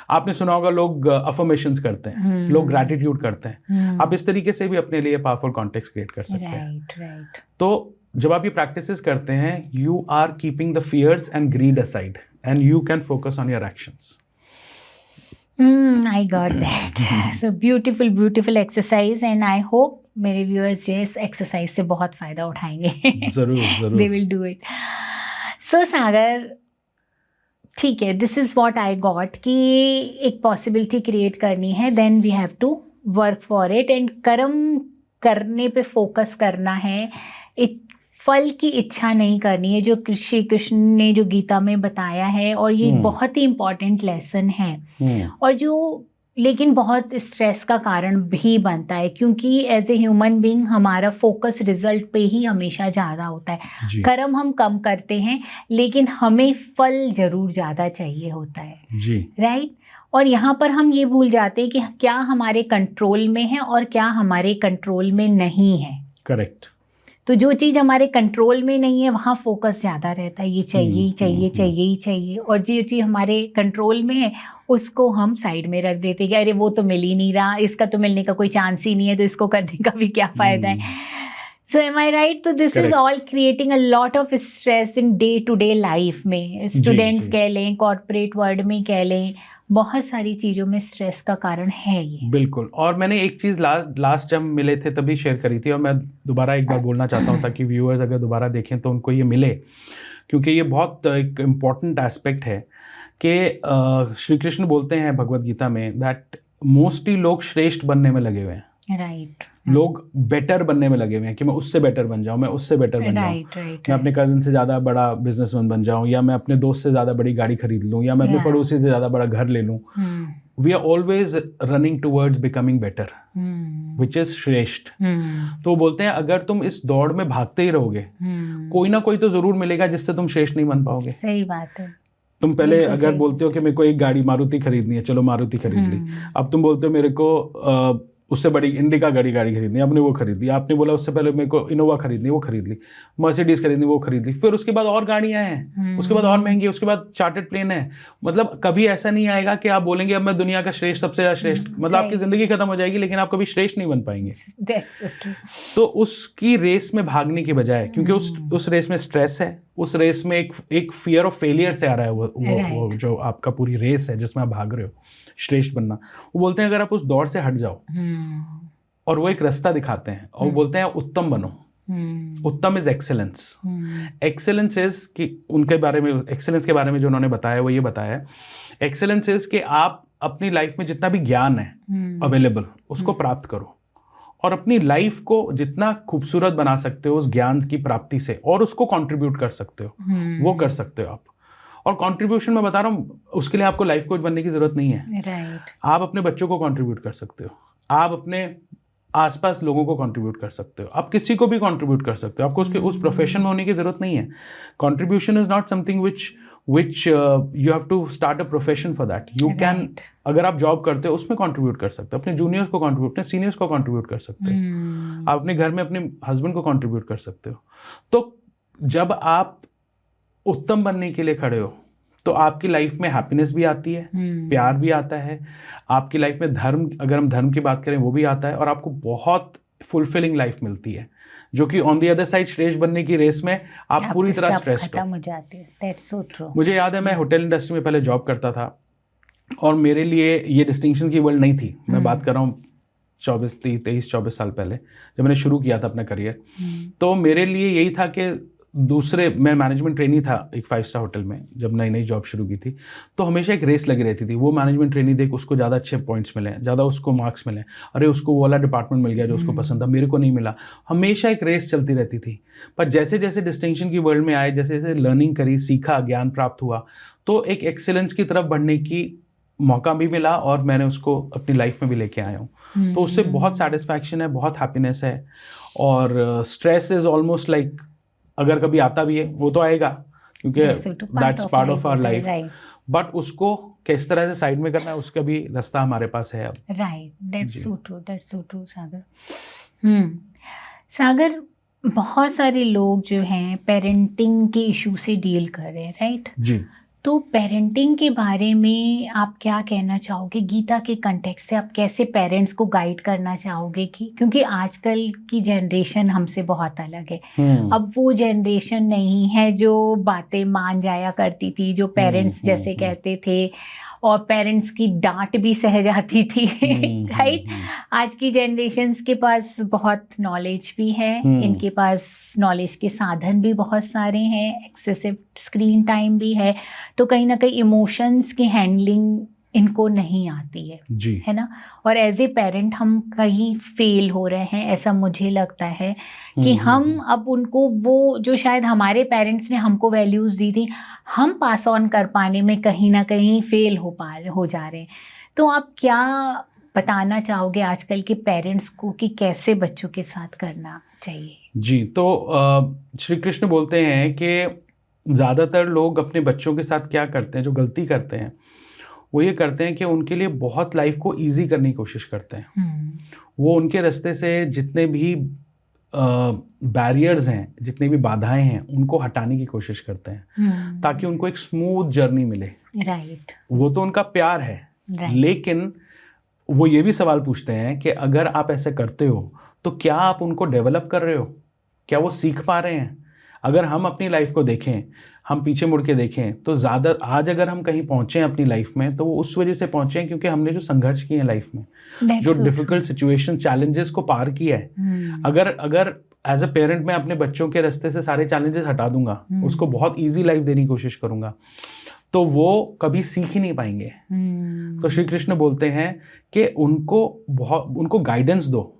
आपने सुना होगा लोग affirmations करते हैं, लोग ग्रैटिट्यूड करते हैं. आप इस तरीके से भी अपने लिए पावरफुल कॉन्टेक्स्ट क्रिएट कर सकते हैं. तो जब आप ये प्रैक्टिसेस करते हैं, you are keeping the fears and greed aside, and you can focus on your actions. I got that. So beautiful exercise, and I hope मेरे व्यूअर्स जो इस एक्सरसाइज से बहुत फ़ायदा उठाएंगे. ज़रूर. They will do it. So Sagar, ठीक है, this is what I got कि एक पॉसिबिलिटी क्रिएट करनी है, then we have to work for it, and कर्म करने पे फोकस करना है. फल की इच्छा नहीं करनी है, जो श्री कृष्ण ने जो गीता में बताया है, और ये बहुत ही इम्पॉर्टेंट लेसन है, और जो लेकिन बहुत स्ट्रेस का कारण भी बनता है, क्योंकि एज ए ह्यूमन बीइंग हमारा फोकस रिजल्ट पे ही हमेशा ज़्यादा होता है. कर्म हम कम करते हैं, लेकिन हमें फल ज़रूर ज़्यादा चाहिए होता है. राइट. और यहाँ पर हम ये भूल जाते हैं कि क्या हमारे कंट्रोल में है और क्या हमारे कंट्रोल में नहीं है. करेक्ट. तो जो चीज़ हमारे कंट्रोल में नहीं है, वहाँ फोकस ज़्यादा रहता है, ये चाहिए चाहिए चाहिए ही चाहिए. और जो चीज़ हमारे कंट्रोल में है, उसको हम साइड में रख देते हैं कि अरे वो तो मिल ही नहीं रहा, इसका तो मिलने का कोई चांस ही नहीं है, तो इसको करने का भी क्या फ़ायदा है. So am I right. तो this is all creating a lot of stress in day to day life में. स्टूडेंट्स कह लें, कॉर्पोरेट वर्ल्ड में कह लें, बहुत सारी चीज़ों में स्ट्रेस का कारण है ये. बिल्कुल. और मैंने एक चीज़ लास्ट जब मिले थे तभी शेयर करी थी, और मैं दोबारा एक बार बोलना चाहता हूँ ताकि व्यूअर्स अगर दोबारा देखें तो उनको ये मिले, क्योंकि ये बहुत एक इम्पॉर्टेंट एस्पेक्ट है कि श्री कृष्ण बोलते हैं भगवत गीता में दैट मोस्टली लोग श्रेष्ठ बनने में लगे हुए हैं. राइट. लोग बेटर बनने में लगे हुए हैं कि मैं उससे बेटर बन जाऊं, मैं उससे बेटर बन जाऊं, मैं अपने कजिन से ज़्यादा बड़ा बिजनेसमैन बन जाऊं, या मैं अपने दोस्त से ज़्यादा बड़ी गाड़ी खरीद लूं, या मैं अपने पड़ोसी से ज़्यादा बड़ा घर ले लूं. We are always running towards becoming better which is श्रेष्ठ। तो वो बोलते हैं अगर तुम इस दौड़ में भागते ही रहोगे, कोई ना कोई तो जरूर मिलेगा जिससे तुम श्रेष्ठ नहीं बन पाओगे। सही बात है। तुम पहले अगर बोलते हो कि मेरे को एक गाड़ी मारुति खरीदनी है, चलो मारुति खरीद ली। अब तुम बोलते हो मेरे को उससे बड़ी इंडिका गाड़ी खरीदनी है, आपने वो खरीद ली। आपने बोला उससे पहले मेरे को इनोवा खरीदनी है, वो खरीद ली। मर्सिडीज खरीदनी, वो खरीद ली। फिर उसके बाद और गाड़ियां हैं, उसके बाद और महंगी, उसके बाद चार्टर्ड प्लेन है। मतलब कभी ऐसा नहीं आएगा कि आप बोलेंगे अब मैं दुनिया का श्रेष्ठ, सबसे ज्यादा श्रेष्ठ। मतलब आपकी जिंदगी खत्म हो जाएगी, लेकिन आप कभी श्रेष्ठ नहीं बन पाएंगे। तो उसकी रेस में भागने की बजाय, क्योंकि उस रेस में स्ट्रेस है, उस रेस में एक फियर ऑफ फेलियर से आ रहा है वो जो आपका पूरी रेस है जिसमें आप भाग रहे हो श्रेष्ठ बनना। वो बोलते हैं अगर आप उस दौड़ से हट जाओ और वो एक रास्ता दिखाते हैं और वो बोलते हैं उत्तम बनो। उत्तम इज एक्सेलेंस। एक्सेलेंस इज कि उनके बारे में, एक्सेलेंस के बारे में जो उन्होंने बताया वो ये बताया है, एक्सेलेंस इज कि आप अपनी लाइफ में जितना भी ज्ञान है अवेलेबल उसको प्राप्त करो और अपनी लाइफ को जितना खूबसूरत बना सकते हो उस ज्ञान की प्राप्ति से, और उसको कंट्रीब्यूट कर सकते हो, वो कर सकते हो आप। और कंट्रीब्यूशन मैं बता रहा हूँ, उसके लिए आपको लाइफ कोच बनने की जरूरत नहीं है। राइट। आप अपने बच्चों को कंट्रीब्यूट कर सकते हो, आप अपने आसपास लोगों को कंट्रीब्यूट कर सकते हो, आप किसी को भी कंट्रीब्यूट कर सकते हो। आपको उसके उस प्रोफेशन में होने की जरूरत नहीं है। Contribution is not something which you have to start a profession for that. You can, अगर आप जॉब करते हो उसमें कंट्रीब्यूट कर सकते हो, अपने जूनियर्स को कंट्रीब्यूट, अपने सीनियर्स को कंट्रीब्यूट कर सकते हो, आप अपने घर में अपने हस्बैंड को कंट्रीब्यूट कर सकते हो। तो जब आप उत्तम बनने के लिए खड़े हो तो आपकी लाइफ में हैप्पीनेस भी आती है, प्यार भी आता है, आपकी लाइफ में धर्म, अगर हम धर्म की बात करें वो भी आता है, और आपको बहुत फुलफिलिंग लाइफ मिलती है, जो कि ऑन द अदर साइड श्रेष्ठ बनने की रेस में आप पूरी तरह स्ट्रेस्ड हो जाते हैं। That's so true. मुझे याद है मैं होटल इंडस्ट्री में पहले जॉब करता था और मेरे लिए ये डिस्टिंक्शन की वर्ल्ड नहीं थी। मैं बात कर रहा हूँ 23-24 साल पहले जब मैंने शुरू किया था अपना करियर। तो मेरे लिए यही था कि मैं मैनेजमेंट ट्रेनी था एक 5 स्टार होटल में जब नई जॉब शुरू की थी। तो हमेशा एक रेस लगी रहती थी, वो मैनेजमेंट ट्रेनी देख उसको ज़्यादा अच्छे पॉइंट्स मिले, ज़्यादा उसको मार्क्स मिले, अरे उसको वो वाला डिपार्टमेंट मिल गया जो उसको पसंद था, मेरे को नहीं मिला। हमेशा एक रेस चलती रहती थी। पर जैसे जैसे डिस्टिंक्शन की वर्ल्ड में आए, जैसे जैसे लर्निंग करी, सीखा, ज्ञान प्राप्त हुआ, तो एक एक्सेलेंस की तरफ बढ़ने की मौका भी मिला और मैंने उसको अपनी लाइफ में भी लेके आया हूँ। तो उससे बहुत सेटिस्फैक्शन है, बहुत हैप्पीनेस है। और स्ट्रेस इज ऑलमोस्ट लाइक, अगर कभी आता भी है वो तो आएगा क्योंकि that's part of our life, but उसको किस तरह से साइड में करना है उसका भी रास्ता हमारे पास है अब। राइट, दैट्स सो ट्रू सागर। सागर, बहुत सारे लोग जो हैं पेरेंटिंग के इशू से डील कर रहे हैं, राइट जी। तो पेरेंटिंग के बारे में आप क्या कहना चाहोगे? गीता के कंटेक्स्ट से आप कैसे पेरेंट्स को गाइड करना चाहोगे? क्योंकि आजकल की जनरेशन हमसे बहुत अलग है। अब वो जनरेशन नहीं है जो बातें मान जाया करती थी, जो पेरेंट्स जैसे कहते थे और पेरेंट्स की डांट भी सह जाती थी, राइट। आज की जनरेशन्स के पास बहुत नॉलेज भी है, इनके पास नॉलेज के साधन भी बहुत सारे हैं, एक्सेसिव स्क्रीन टाइम भी है, तो कहीं ना कहीं इमोशंस की हैंडलिंग इनको नहीं आती है जी। है ना। और एज ए पेरेंट हम कहीं फेल हो रहे हैं, ऐसा मुझे लगता है कि हम अब उनको वो जो शायद हमारे पेरेंट्स ने हमको वैल्यूज़ दी थी, हम पास ऑन कर पाने में कहीं ना कहीं फेल हो जा रहे हैं। तो आप क्या बताना चाहोगे आजकल के पेरेंट्स को कि कैसे बच्चों के साथ करना चाहिए? जी, तो श्री कृष्ण बोलते हैं कि ज़्यादातर लोग अपने बच्चों के साथ क्या करते हैं, जो गलती करते हैं वो ये करते हैं कि उनके लिए बहुत लाइफ को इजी करने की कोशिश करते हैं। वो उनके रास्ते से जितने भी बैरियर्स हैं, जितनी भी बाधाएं हैं, उनको हटाने की कोशिश करते हैं ताकि उनको एक स्मूथ जर्नी मिले। राइट। वो तो उनका प्यार है, लेकिन वो ये भी सवाल पूछते हैं कि अगर आप ऐसे करते हो तो क्या आप उनको डेवलप कर रहे हो, क्या वो सीख पा रहे हैं? अगर हम अपनी लाइफ को देखें, हम पीछे मुड़ के देखें तो ज़्यादा आज अगर हम कहीं पहुँचे हैं अपनी लाइफ में तो वो उस वजह से पहुँचे हैं क्योंकि हमने जो संघर्ष किए हैं लाइफ में, जो डिफिकल्ट सिचुएशन, चैलेंजेस को पार किया है। अगर एज अ पेरेंट मैं अपने बच्चों के रास्ते से सारे चैलेंजेस हटा दूंगा, उसको बहुत ईजी लाइफ देने की कोशिश करूंगा, तो वो कभी सीख ही नहीं पाएंगे। तो श्री कृष्ण बोलते हैं कि उनको गाइडेंस दो,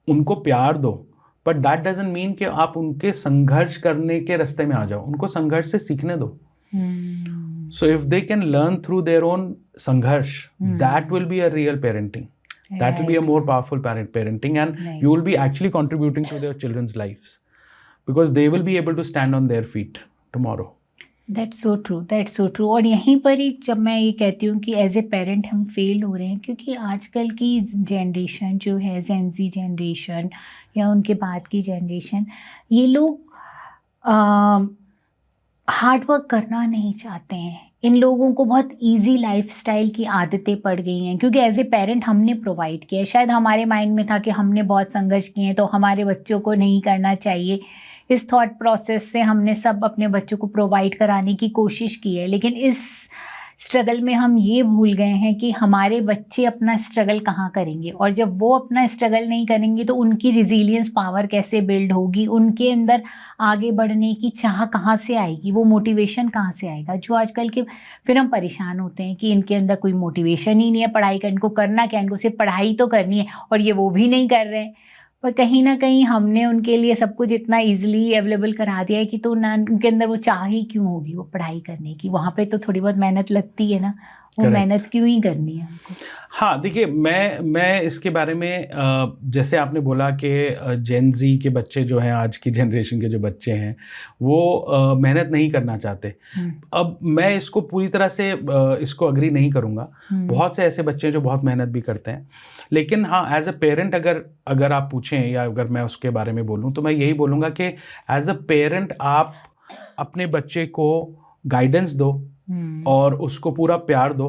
उनको प्यार दो, बट दैट डजंट मीन कि आप उनके संघर्ष करने के रास्ते में आ जाओ, उनको संघर्ष से सीखने दो। So if they can learn through their own sangharsh, that will be a real parenting. That will be a more powerful parenting, and you will be actually contributing to their children's lives because they will be able to stand on their feet tomorrow. That's so true, that's so true. और यहीं पर ही जब मैं ये कहती हूँ कि as a parent हम फेल हो रहे हैं, क्योंकि आजकल की जनरेशन जो है, जेन ज़ी जनरेशन या उनके बाद की जनरेशन, ये लोग हार्ड वर्क करना नहीं चाहते हैं। इन लोगों को बहुत इजी लाइफस्टाइल की आदतें पड़ गई हैं, क्योंकि एज ए पेरेंट हमने प्रोवाइड किया है। शायद हमारे माइंड में था कि हमने बहुत संघर्ष किए हैं तो हमारे बच्चों को नहीं करना चाहिए। इस थॉट प्रोसेस से हमने सब अपने बच्चों को प्रोवाइड कराने की कोशिश की है, लेकिन इस स्ट्रगल में हम ये भूल गए हैं कि हमारे बच्चे अपना स्ट्रगल कहाँ करेंगे, और जब वो अपना स्ट्रगल नहीं करेंगे तो उनकी रिजिलियंस पावर कैसे बिल्ड होगी, उनके अंदर आगे बढ़ने की चाह कहाँ से आएगी, वो मोटिवेशन कहाँ से आएगा। जो आजकल के फिर हम परेशान होते हैं कि इनके अंदर कोई मोटिवेशन ही नहीं है पढ़ाई का, इनको करना क्या, इनको सिर्फ पढ़ाई तो करनी है और ये वो भी नहीं कर रहे हैं। पर कहीं ना कहीं हमने उनके लिए सब कुछ इतना इजीली अवेलेबल करा दिया है कि तो ना उनके अंदर वो चाह ही क्यों होगी वो पढ़ाई करने की। वहाँ पे तो थोड़ी बहुत मेहनत लगती है ना, वो मेहनत क्यों ही करनी है हमको। हाँ, देखिए मैं इसके बारे में जैसे आपने बोला कि जेन ज़ी के बच्चे जो हैं, आज की जनरेशन के जो बच्चे हैं, वो मेहनत नहीं करना चाहते। अब मैं इसको पूरी तरह से इसको अग्री नहीं करूँगा। बहुत से ऐसे बच्चे हैं जो बहुत मेहनत भी करते हैं, लेकिन हाँ, एज अ पेरेंट अगर आप पूछें या अगर मैं उसके बारे में बोलूँ तो मैं यही बोलूँगा कि एज अ पेरेंट आप अपने बच्चे को गाइडेंस दो और उसको पूरा प्यार दो,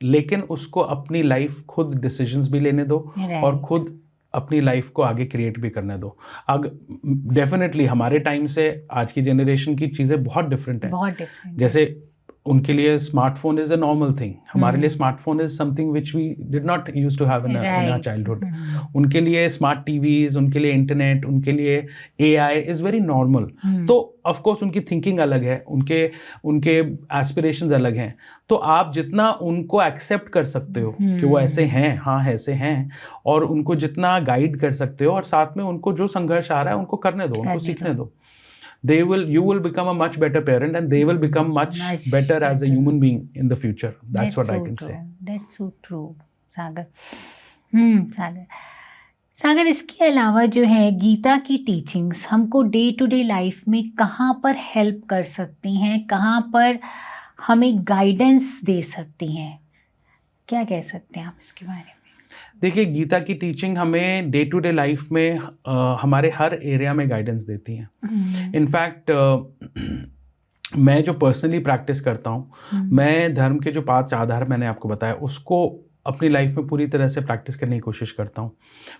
लेकिन उसको अपनी लाइफ खुद डिसीजंस भी लेने दो और खुद अपनी लाइफ को आगे क्रिएट भी करने दो। डेफिनेटली हमारे टाइम से आज की जनरेशन की चीज़ें बहुत डिफरेंट हैं। जैसे उनके लिए smartphone is a normal thing, हमारे लिए smartphone is something which we did not use to have in our childhood. उनके लिए स्मार्ट टीवीज, उनके लिए इंटरनेट, उनके लिए एआई इज़ वेरी नॉर्मल। तो ऑफ कोर्स उनकी थिंकिंग अलग है, उनके एस्पिरेशंस अलग हैं। तो आप जितना उनको एक्सेप्ट कर सकते हो कि वो ऐसे हैं, हाँ ऐसे हैं, और उनको जितना गाइड कर सकते हो और साथ में उनको जो संघर्ष आ रहा है उनको करने दो, उनको सीखने दो, you will become a much better parent and they will become much better as a human being in the future. That's what I can say. That's so true, सागर। सागर, इसके अलावा जो है गीता की टीचिंग्स हमको डे टू डे लाइफ में कहाँ पर help कर सकती हैं, कहाँ पर हमें गाइडेंस दे सकती हैं, क्या कह सकते हैं आप इसके बारे में? देखिए, गीता की टीचिंग हमें डे टू डे लाइफ में हमारे हर एरिया में गाइडेंस देती हैं। इनफैक्ट मैं जो पर्सनली प्रैक्टिस करता हूँ, मैं धर्म के जो 5 आधार मैंने आपको बताया उसको अपनी लाइफ में पूरी तरह से प्रैक्टिस करने की कोशिश करता हूँ।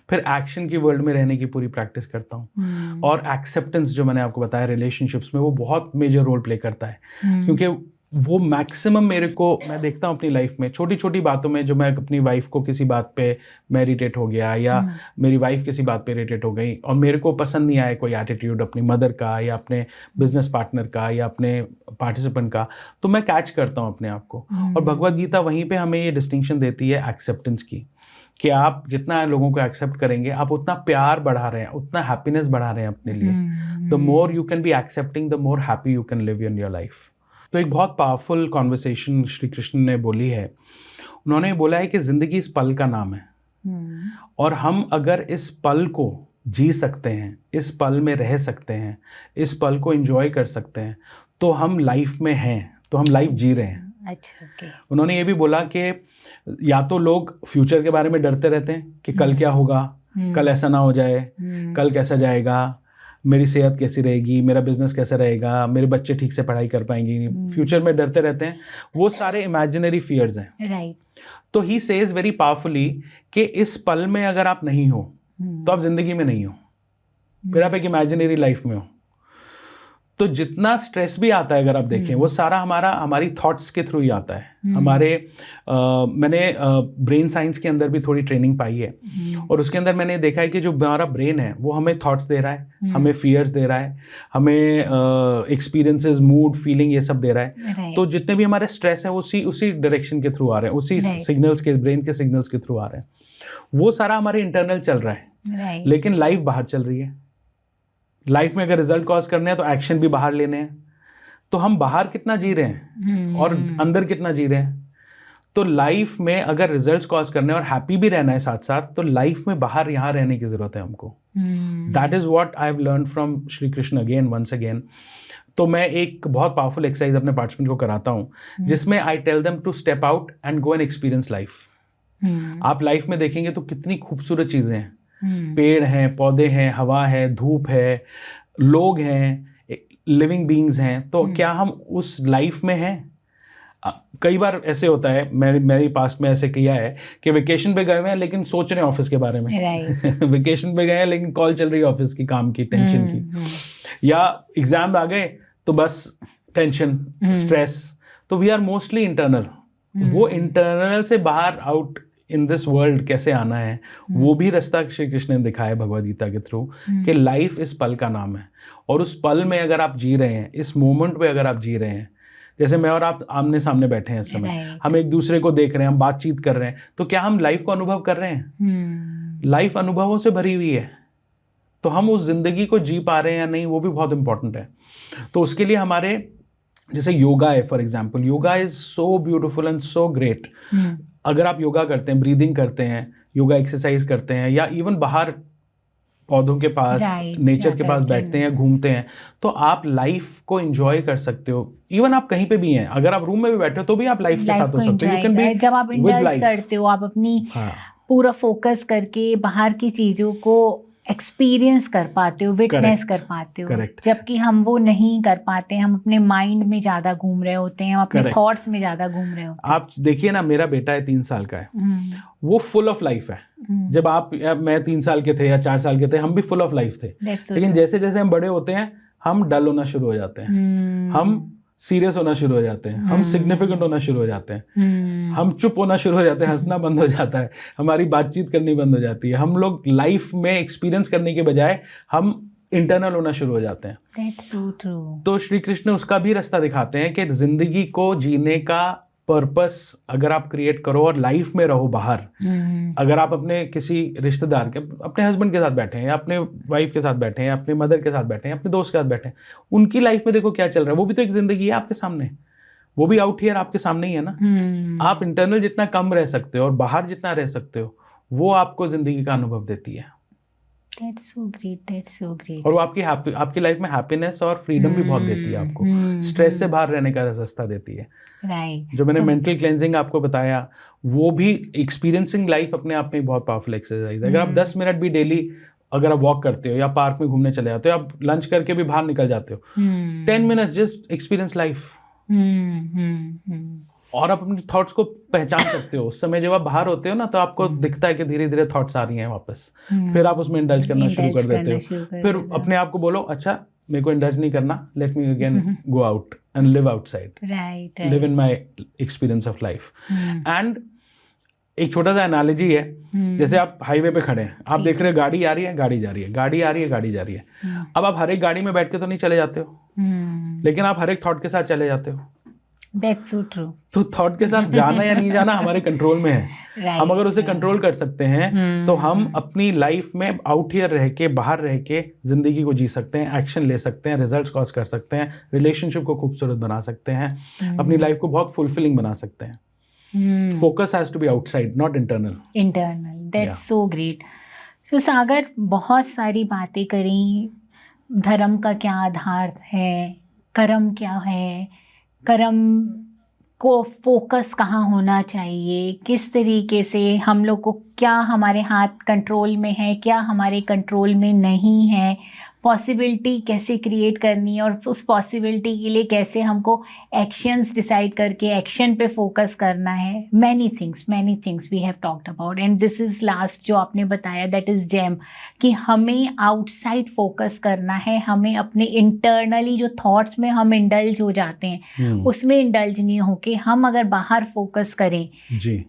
फिर एक्शन की वर्ल्ड में रहने की पूरी प्रैक्टिस करता हूँ। और एक्सेप्टेंस जो मैंने आपको बताया रिलेशनशिप्स में, वो बहुत मेजर रोल प्ले करता है, क्योंकि वो मैक्सिमम मेरे को मैं देखता हूँ अपनी लाइफ में छोटी छोटी बातों में, जो मैं अपनी वाइफ को किसी बात पे मैं इरिटेट हो गया या मेरी वाइफ किसी बात पे इरिटेट हो गई और मेरे को पसंद नहीं आया कोई एटीट्यूड अपनी मदर का या अपने बिजनेस पार्टनर का या अपने पार्टिसिपेंट का, तो मैं कैच करता हूँ अपने आप को। और भगवद गीता वहीं पे हमें ये डिस्टिंक्शन देती है एक्सेप्टेंस की, कि आप जितना लोगों को एक्सेप्ट करेंगे आप उतना प्यार बढ़ा रहे हैं, उतना हैप्पीनेस बढ़ा रहे हैं अपने लिए। The more you can be accepting, the more happy you can live in your life. तो एक बहुत पावरफुल कॉन्वर्सेशन श्री कृष्ण ने बोली है। उन्होंने बोला है कि ज़िंदगी इस पल का नाम है, और हम अगर इस पल को जी सकते हैं, इस पल में रह सकते हैं, इस पल को एंजॉय कर सकते हैं, तो हम लाइफ में हैं, तो हम लाइफ जी रहे हैं। अच्छा, okay. उन्होंने ये भी बोला कि या तो लोग फ्यूचर के बारे में डरते रहते हैं कि कल क्या होगा, कल ऐसा ना हो जाए, कल कैसा जाएगा, मेरी सेहत कैसी रहेगी, मेरा बिजनेस कैसा रहेगा, मेरे बच्चे ठीक से पढ़ाई कर पाएंगे, फ्यूचर में डरते रहते हैं। वो सारे इमेजिनरी फियर्स हैं। राइट। तो ही सेज वेरी पावरफुली कि इस पल में अगर आप नहीं हो तो आप जिंदगी में नहीं हो, फिर आप एक इमेजिनरी लाइफ में हो। तो जितना स्ट्रेस भी आता है अगर आप देखें, वो सारा हमारी थॉट्स के थ्रू ही आता है। हमारे मैंने ब्रेन साइंस के अंदर भी थोड़ी ट्रेनिंग पाई है, और उसके अंदर मैंने देखा है कि जो हमारा ब्रेन है वो हमें थॉट्स दे रहा है, हमें फियर्स दे रहा है, हमें एक्सपीरियंसेस, मूड, फीलिंग, ये सब दे रहा है। तो जितने भी हमारे स्ट्रेस है वो उसी डायरेक्शन के थ्रू आ रहे हैं, उसी सिग्नल्स के, ब्रेन के सिग्नल्स के थ्रू आ रहे हैं। वो सारा हमारे इंटरनल चल रहा है, लेकिन लाइफ बाहर चल रही है। लाइफ में अगर रिजल्ट कॉज करने हैं तो एक्शन भी बाहर लेने हैं। तो हम बाहर कितना जी रहे हैं और अंदर कितना जी रहे हैं। तो लाइफ में अगर रिजल्ट्स कॉज करने और हैप्पी भी रहना है साथ साथ, तो लाइफ में बाहर यहाँ रहने की जरूरत है हमको. That is what I have learn from Shri Krishna again once again. तो मैं एक बहुत पावरफुल एक्सरसाइज अपने पार्टिसिपेंट को कराता हूँ, जिसमें I tell them to step out and go and experience life. आप लाइफ में देखेंगे तो कितनी खूबसूरत चीजें हैं, पेड़ हैं, पौधे हैं, हवा है, धूप है, लोग हैं, लिविंग बीइंग्स हैं. तो क्या हम उस लाइफ में हैं? कई बार ऐसे होता है, मेरी पास्ट में ऐसे किया है कि वेकेशन पे गए हुए हैं लेकिन सोच रहे हैं ऑफिस के बारे में. वेकेशन पे गए हैं लेकिन कॉल चल रही है ऑफिस की, काम की, टेंशन की. या एग्जाम आ गए तो बस टेंशन, स्ट्रेस. तो वी आर मोस्टली इंटरनल. वो इंटरनल से बाहर आउट इन दिस वर्ल्ड कैसे आना है, वो भी रास्ता श्री कृष्ण ने दिखाया भगवद गीता के थ्रू, कि लाइफ इस पल का नाम है. और उस पल में अगर आप जी रहे हैं, इस मोमेंट में अगर आप जी रहे हैं, जैसे मैं और आप आमने सामने बैठे हैं इस समय, हम एक दूसरे को देख रहे हैं, हम बातचीत कर रहे हैं, तो क्या हम लाइफ को अनुभव कर रहे हैं? लाइफ अनुभवों से भरी हुई है, तो हम उस जिंदगी को जी पा रहे हैं या नहीं, वो भी बहुत इंपॉर्टेंट है. तो उसके लिए हमारे जैसे योगा है, for example, yoga is so beautiful and so great. अगर आप योगा करते हैं, ब्रीदिंग करते हैं, योगा एक्सरसाइज करते हैं, या इवन बाहर पौधों के पास, नेचर के पास बैठते हैं, घूमते हैं, तो आप लाइफ को एंजॉय कर सकते हो. इवन आप कहीं पे भी हैं, अगर आप रूम में भी बैठे हो तो भी आप लाइफ के साथ हो सकते हो. यू कैन बी जब आप इंडल्ज करते हो, आप अपनी पूरा फोकस करके बाहर की चीजों को एक्सपीरियंस कर पाते हो, विटनेस कर पाते हो. जबकि हम वो नहीं कर पाते, हम अपने माइंड में ज्यादा घूम रहे होते हैं, हम अपने थॉट्स में ज्यादा घूम रहे होते हैं. आप देखिए ना, मेरा बेटा है 3 साल का है, वो फुल ऑफ लाइफ है. जब मैं 3 साल के थे या 4 साल के थे, हम भी फुल ऑफ लाइफ थे. लेकिन जैसे जैसे हम बड़े होते हैं, हम डल होना शुरू हो जाते हैं, हम सीरियस होना शुरू हो जाते हैं, हम सिग्निफिकेंट होना शुरू हो जाते हैं, हम चुप होना शुरू हो जाते हैं, हंसना बंद हो जाता है, हमारी बातचीत करनी बंद हो जाती है. हम लोग लाइफ में एक्सपीरियंस करने के बजाय हम इंटरनल होना शुरू हो जाते हैं. That's so true. तो श्री कृष्ण उसका भी रास्ता दिखाते हैं कि जिंदगी को जीने का पर्पस अगर आप क्रिएट करो और लाइफ में रहो बाहर. अगर आप अपने किसी रिश्तेदार के, अपने हस्बैंड के साथ बैठे हैं, या अपने वाइफ के साथ बैठे हैं, अपने मदर के साथ बैठे हैं, अपने दोस्त के साथ बैठे हैं, उनकी लाइफ में देखो क्या चल रहा है. वो भी तो एक जिंदगी है आपके सामने, वो भी आउट हियर आपके सामने ही है ना. आप इंटरनल जितना कम रह सकते हो और बाहर जितना रह सकते हो, वो आपको जिंदगी का अनुभव देती है. That's so great, that's so great. और वो आपकी लाइफ में हैप्पीनेस और फ्रीडम भी बहुत देती है आपको. स्ट्रेस से बाहर रहने का रास्ता देती है. राइट. जो मैंने मेंटल क्लेंजिंग आपको बताया, वो भी एक्सपीरियंसिंग लाइफ अपने आप में बहुत पावरफुल एक्सरसाइज है. अगर आप 10 मिनट भी डेली अगर आप वॉक करते हो, या पार्क में घूमने चले जाते हो, आप लंच करके भी बाहर निकल जाते हो, 10 मिनट जस्ट एक्सपीरियंस लाइफ, और आप अपने थॉट्स को पहचान सकते हो. उस समय जब आप बाहर होते हो ना, तो आपको दिखता है कि धीरे धीरे थॉट्स आ रही हैं वापस. फिर आप उसमें इंडल्ज करना शुरू कर देते हो. फिर अपने आप को बोलो, अच्छा मेरे को इंडल्ज नहीं करना, let me again go out and live outside, live in my experience of life. And एक छोटा सा एनालॉजी है, जैसे आप हाईवे पे खड़े हैं, आप देख रहे हो गाड़ी आ रही है, गाड़ी जा रही है, गाड़ी आ रही है, गाड़ी जा रही है. अब आप हर एक गाड़ी में बैठ के तो नहीं चले जाते हो, लेकिन आप हर एक थॉट के साथ चले जाते हो. That's so true. तो थॉट के साथ जाना या नहीं जाना हमारे कंट्रोल में है. हम अगर उसे कंट्रोल कर सकते हैं, तो हम अपनी लाइफ में आउट हियर रह के, बाहर रह के जिंदगी को जी सकते हैं, एक्शन ले सकते हैं, रिजल्ट्स कॉज कर सकते हैं, रिलेशनशिप को खूबसूरत बना सकते हैं, अपनी लाइफ को बहुत फुलफिलिंग बना सकते हैं. Focus has to be outside, not internal. That's so great. So Sagar, बहुत सारी बातें करी, धर्म का क्या आधार है, कर्म क्या है, कर्म को फोकस कहाँ होना चाहिए, किस तरीके से हम लोग को, क्या हमारे हाथ कंट्रोल में है, क्या हमारे कंट्रोल में नहीं है, पॉसिबिलिटी कैसे क्रिएट करनी है, और उस पॉसिबिलिटी के लिए कैसे हमको एक्शंस डिसाइड करके एक्शन पे फोकस करना है. Many things we have talked about, and this is last जो आपने बताया, दैट इज़ जेम, कि हमें आउटसाइड फोकस करना है. हमें अपने इंटरनली जो थॉट्स में हम इंडल्ज हो जाते हैं, उसमें इंडल्ज नहीं होके हम अगर बाहर फोकस करें,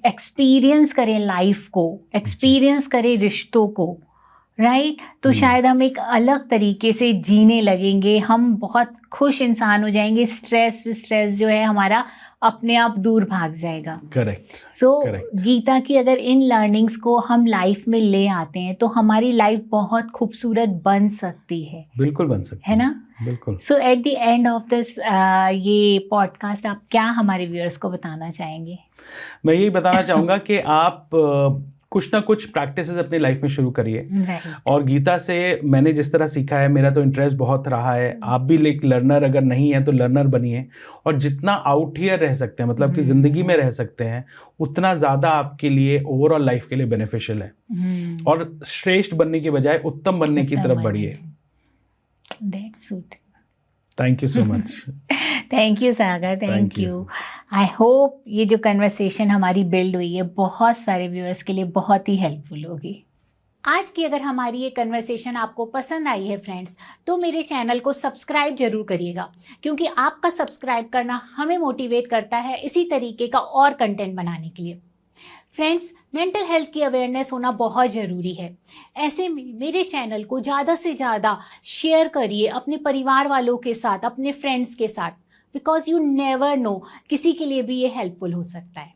एक्सपीरियंस करें लाइफ को, एक्सपीरियंस करें रिश्तों को, राइट, तो शायद हम एक अलग तरीके से जीने लगेंगे, हम बहुत खुश इंसान हो जाएंगे. स्ट्रेस जो है हमारा अपने आप दूर भाग जाएगा। करेक्ट। सो गीता की अगर इन लर्निंग्स को हम लाइफ में ले आते हैं तो हमारी लाइफ बहुत खूबसूरत बन सकती है। बिल्कुल बन सकती है ना? बिल्कुल। So at the end of this ये पॉडकास्ट आप क्या हमारे व्यूअर्स को बताना चाहेंगे? मैं यही बताना चाहूँगा कि आप कुछ ना कुछ प्रैक्टिसेस अपनी लाइफ में शुरू करिए। और गीता से मैंने जिस तरह सीखा है, मेरा तो इंटरेस्ट बहुत रहा है। आप भी एक लर्नर अगर नहीं है तो लर्नर बनिए, और जितना आउट हियर रह सकते हैं, मतलब कि ज़िंदगी में रह सकते हैं, उतना ज़्यादा आपके लिए ओवरऑल लाइफ के लिए बेनिफिशियल है। और श्रेष्ठ बनने की बजाय उत्तम बनने की तरफ बढ़िए। That's it. Thank you so much. Thank you Sagar, thank you. I hope ये जो कन्वर्सेशन हमारी बिल्ड हुई है बहुत सारे व्यूअर्स के लिए बहुत ही हेल्पफुल होगी। आज की अगर हमारी ये कन्वर्सेशन आपको पसंद आई है फ्रेंड्स, तो मेरे चैनल को सब्सक्राइब जरूर करिएगा, क्योंकि आपका सब्सक्राइब करना हमें मोटिवेट करता है इसी तरीके का और कंटेंट बनाने के लिए। फ्रेंड्स, मेंटल हेल्थ की अवेयरनेस होना बहुत ज़रूरी है। ऐसे में मेरे चैनल को ज़्यादा से ज़्यादा शेयर करिए अपने परिवार वालों के साथ, अपने फ्रेंड्स के साथ, बिकॉज यू नेवर नो, किसी के लिए भी ये हेल्पफुल हो सकता है।